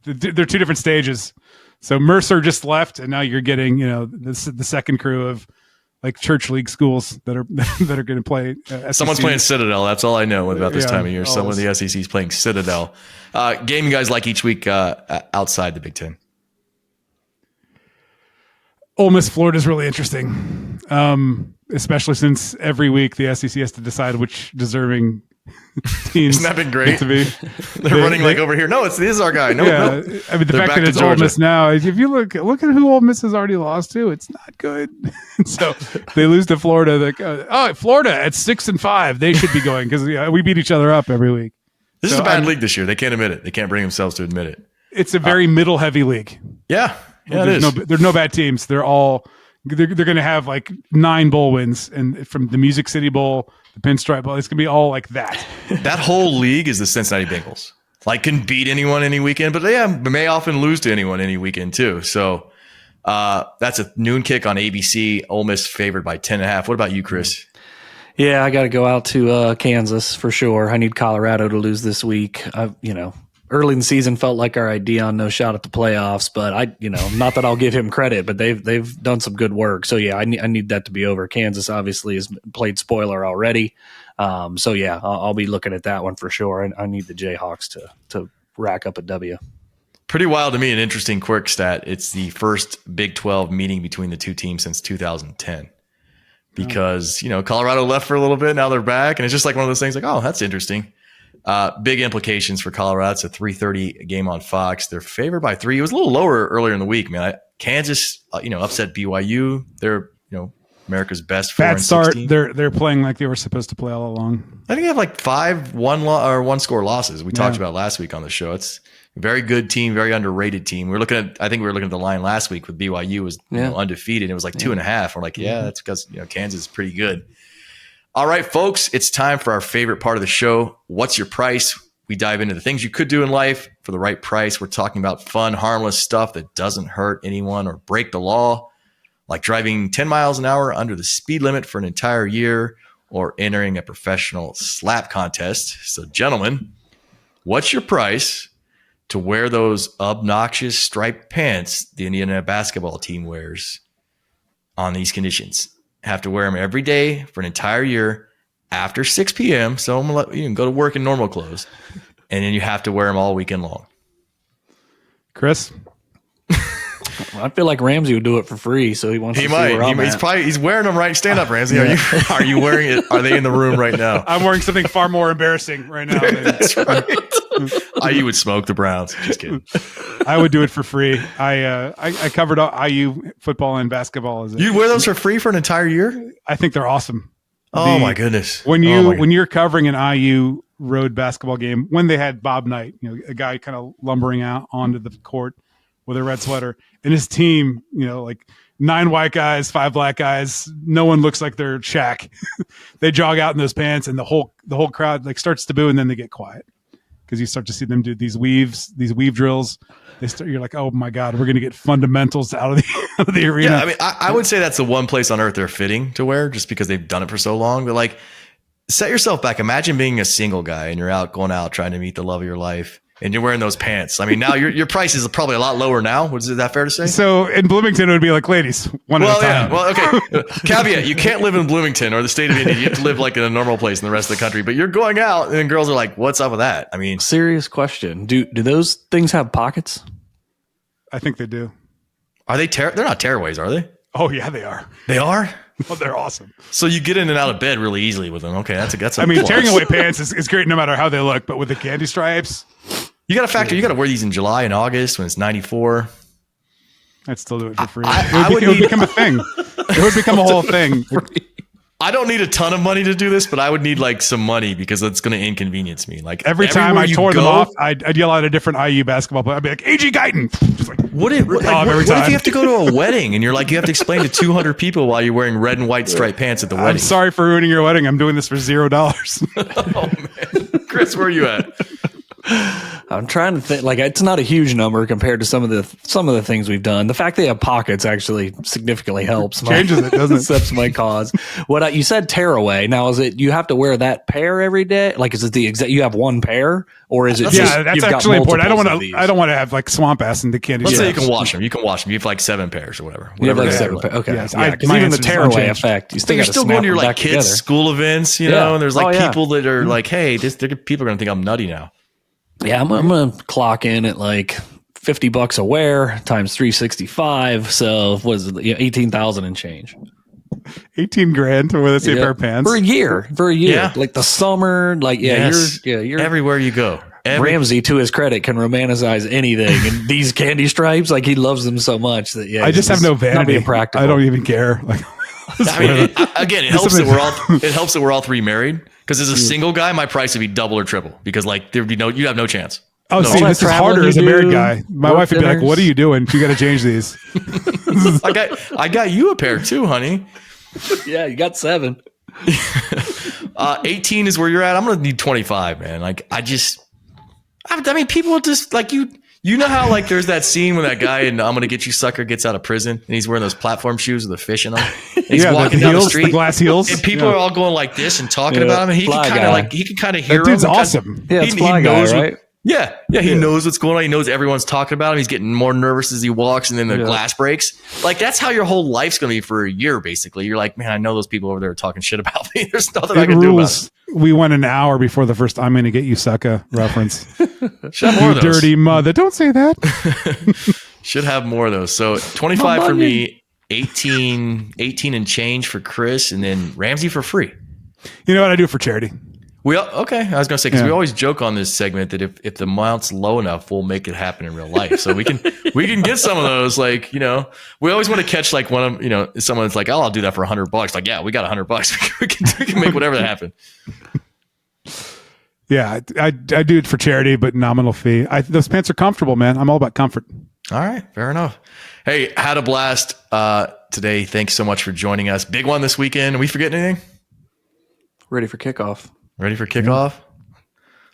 Speaker 3: they're 2 different stages. So Mercer just left, and now you're getting, the second crew of like church league schools that are going to play.
Speaker 1: Someone's playing Citadel. That's all I know about this time of year. Someone in the SEC is playing Citadel. Game you guys like each week outside the Big Ten?
Speaker 3: Ole Miss Florida is really interesting, especially since every week the SEC has to decide which deserving teams.
Speaker 1: Isn't that been great?
Speaker 3: To be.
Speaker 1: They're running like over here. No, this is our guy. No.
Speaker 3: I mean, the fact that it's Ole Miss now, if you look at who Ole Miss has already lost to, it's not good. So they lose to Florida. Florida at 6-5, they should be going because we beat each other up every week.
Speaker 1: This is a bad league this year. They can't admit it. They can't bring themselves to admit it.
Speaker 3: It's a very middle heavy league.
Speaker 1: Yeah, it is.
Speaker 3: There's no bad teams. They're going to have like 9 bowl wins, and from the Music City Bowl, the Pinstripe Bowl, it's going to be all like that.
Speaker 1: That whole league is the Cincinnati Bengals. Like, can beat anyone any weekend, but may often lose to anyone any weekend too. So that's a noon kick on ABC. Ole Miss favored by 10.5. What about you, Chris?
Speaker 2: Yeah, I got to go out to Kansas for sure. I need Colorado to lose this week. Early in the season felt like our Dion no shot at the playoffs, but not that I'll give him credit, but they've done some good work. So yeah, I need that to be over. Kansas obviously has played spoiler already. So yeah, I'll be looking at that one for sure. I need the Jayhawks to rack up a W.
Speaker 1: Pretty wild to me. An interesting quirk stat. It's the first Big 12 meeting between the two teams since 2010. Because, Colorado left for a little bit. Now they're back. And it's just like one of those things like, oh, that's interesting. Big implications for Colorado. It's a 3:30 game on Fox. They're favored by 3. It was a little lower earlier in the week, man. Kansas, upset BYU. They're, America's best 4
Speaker 3: Bad
Speaker 1: and
Speaker 3: start.
Speaker 1: 16.
Speaker 3: They're playing like they were supposed to play all along.
Speaker 1: I think they have like 5 one-score losses. We talked about last week on the show. It's a very good team, very underrated team. I think we were looking at the line last week with BYU was undefeated. It was like 2.5. We're like, that's because Kansas is pretty good. All right, folks, it's time for our favorite part of the show. What's your price? We dive into the things you could do in life for the right price. We're talking about fun, harmless stuff that doesn't hurt anyone or break the law, like driving 10 miles an hour under the speed limit for an entire year or entering a professional slap contest. So, gentlemen, what's your price to wear those obnoxious striped pants the Indiana basketball team wears on these conditions? Have to wear them every day for an entire year after 6 p.m. So I'm gonna you can go to work in normal clothes, and then you have to wear them all weekend long.
Speaker 3: Chris?
Speaker 2: I feel like Ramsey would do it for free, so he wants to see where I'm at.
Speaker 1: He's wearing them right. Stand up, Ramsey. Are you wearing it? Are they in the room right now?
Speaker 3: I'm wearing something far more embarrassing right now.
Speaker 1: That's right. IU would smoke the Browns. Just kidding.
Speaker 3: I would do it for free. I covered IU football and basketball.
Speaker 1: You wear those for free for an entire year?
Speaker 3: I think they're awesome.
Speaker 1: Oh my goodness!
Speaker 3: When you're covering an IU road basketball game, when they had Bob Knight, a guy kind of lumbering out onto the court with a red sweater, and his team, like 9 white guys, 5 black guys, no one looks like they're Shaq. They jog out in those pants, and the whole crowd like starts to boo, and then they get quiet because you start to see them do these weave drills. You're like, oh my God, we're going to get fundamentals out of the arena.
Speaker 1: Yeah, I mean, I would say that's the one place on earth they're fitting to wear, just because they've done it for so long. But like, set yourself back. Imagine being a single guy and you're going out trying to meet the love of your life, and you're wearing those pants. I mean, now your price is probably a lot lower now. Is that fair to say? So
Speaker 3: in Bloomington, it would be like, ladies, one at a time.
Speaker 1: Well, okay. Caveat: you can't live in Bloomington or the state of Indiana. You have to live like in a normal place in the rest of the country. But you're going out, and girls are like, "What's up with that?" I mean,
Speaker 2: serious question: Do those things have pockets?
Speaker 3: I think they do.
Speaker 1: Are they? They're not tearaways, are they?
Speaker 3: Oh yeah, they are.
Speaker 1: They are.
Speaker 3: Oh, they're awesome.
Speaker 1: So you get in and out of bed really easily with them. Okay, that's a.
Speaker 3: I mean,
Speaker 1: plus.
Speaker 3: tearing away pants is great no matter how they look, but with the candy stripes,
Speaker 1: you got to factor. You got to wear these in July and August when it's 94.
Speaker 3: I'd still do it for free. It would become a thing. It would become a whole thing.
Speaker 1: I don't need a ton of money to do this, but I would need like some money because it's going to inconvenience me. Like
Speaker 3: every time I tore them off, I'd yell out a different IU basketball player. I'd be like, "A.G. Guyton." Like,
Speaker 1: what if you have to go to a wedding and you're like, you have to explain to 200 people why you're wearing red and white striped pants at the wedding?
Speaker 3: I'm sorry for ruining your wedding. I'm doing this for $0.
Speaker 1: Oh man, Chris, where are you at?
Speaker 2: I'm trying to think. Like, it's not a huge number compared to some of the things we've done. The fact they have pockets actually significally helps.
Speaker 3: Changes it, doesn't it?
Speaker 2: That's my cause. You said tearaway. Now, is it you have to wear that pair every day? Like, is it the exact? You have one pair, or is it?
Speaker 3: That's actually important. I don't want to have like swamp ass in the candy.
Speaker 1: Let's say you can wash them. You can wash them. You have like 7 pairs or whatever.
Speaker 2: You have like 7 pairs. Okay.
Speaker 3: Yes,
Speaker 2: even the tearaway effect.
Speaker 1: You're still going to your like kids' school events, know, and there's like people that are like, hey, people are going to think I'm nutty now.
Speaker 2: Yeah, I'm going to clock in at like $50 a wear times 365. So what is it? 18,000 and change.
Speaker 3: 18 grand to wear the same pair of pants
Speaker 2: for a year.
Speaker 1: Yeah.
Speaker 2: Like the summer, like you're
Speaker 1: everywhere you go.
Speaker 2: Ramsey, to his credit, can romanticize anything, and these candy stripes, like he loves them so much that
Speaker 3: I just have no vanity.
Speaker 2: Not being practical.
Speaker 3: I don't even care. Like,
Speaker 1: I mean, again, it helps that we're all 3 married. Because as a single guy, my price would be double or triple. Because like you'd have no chance.
Speaker 3: Oh, see, this is harder as a married guy. My wife would be like, "What are you doing? You got to change these."
Speaker 1: I got you a pair too, honey.
Speaker 2: Yeah, you got 7.
Speaker 1: 18 is where you're at. I'm gonna need 25, man. Like I mean, people just like you You know how like there's that scene when that guy in I'm Gonna Get You Sucker gets out of prison and he's wearing those platform shoes with the fish in them. And he's walking down the street,
Speaker 3: the glass heels,
Speaker 1: and people are all going like this and talking about him. And he can kind of hear
Speaker 3: that dude's
Speaker 1: him.
Speaker 3: awesome.
Speaker 2: Yeah, it's Fly Guy, right?
Speaker 1: He knows what's going on. He knows everyone's talking about him. He's getting more nervous as he walks, and then the glass breaks. Like that's how your whole life's going to be for a year, basically. You're like, man, I know those people over there are talking shit about me. There's nothing I can do about it.
Speaker 3: We went an hour before the first "I'm going to get you, sucker" reference.
Speaker 1: Should have more of those.
Speaker 3: Dirty mother! Don't say that.
Speaker 1: Should have more of those. So 25 for me, 18 and change for Chris, and then Ramsey for free.
Speaker 3: You know what I do for charity?
Speaker 1: Okay. I was going to say, because we always joke on this segment that if the amount's low enough, we'll make it happen in real life. So we can get some of those. Like, we always want to catch like one of, someone's like, oh, I'll do that for $100. Like, yeah, we got $100. we can make whatever that happen.
Speaker 3: Yeah, I do it for charity, but nominal fee. Those pants are comfortable, man. I'm all about comfort.
Speaker 1: All right. Fair enough. Hey, had a blast today. Thanks so much for joining us. Big one this weekend. Are we forgetting anything?
Speaker 2: Ready for kickoff.
Speaker 1: Ready for kickoff?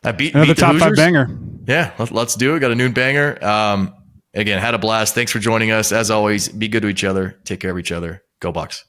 Speaker 1: I beat
Speaker 3: another
Speaker 1: the
Speaker 3: top
Speaker 1: Hoosiers.
Speaker 3: 5 banger.
Speaker 1: Yeah, let's do it. Got a noon banger. Again, had a blast. Thanks for joining us. As always, be good to each other. Take care of each other. Go Bucks.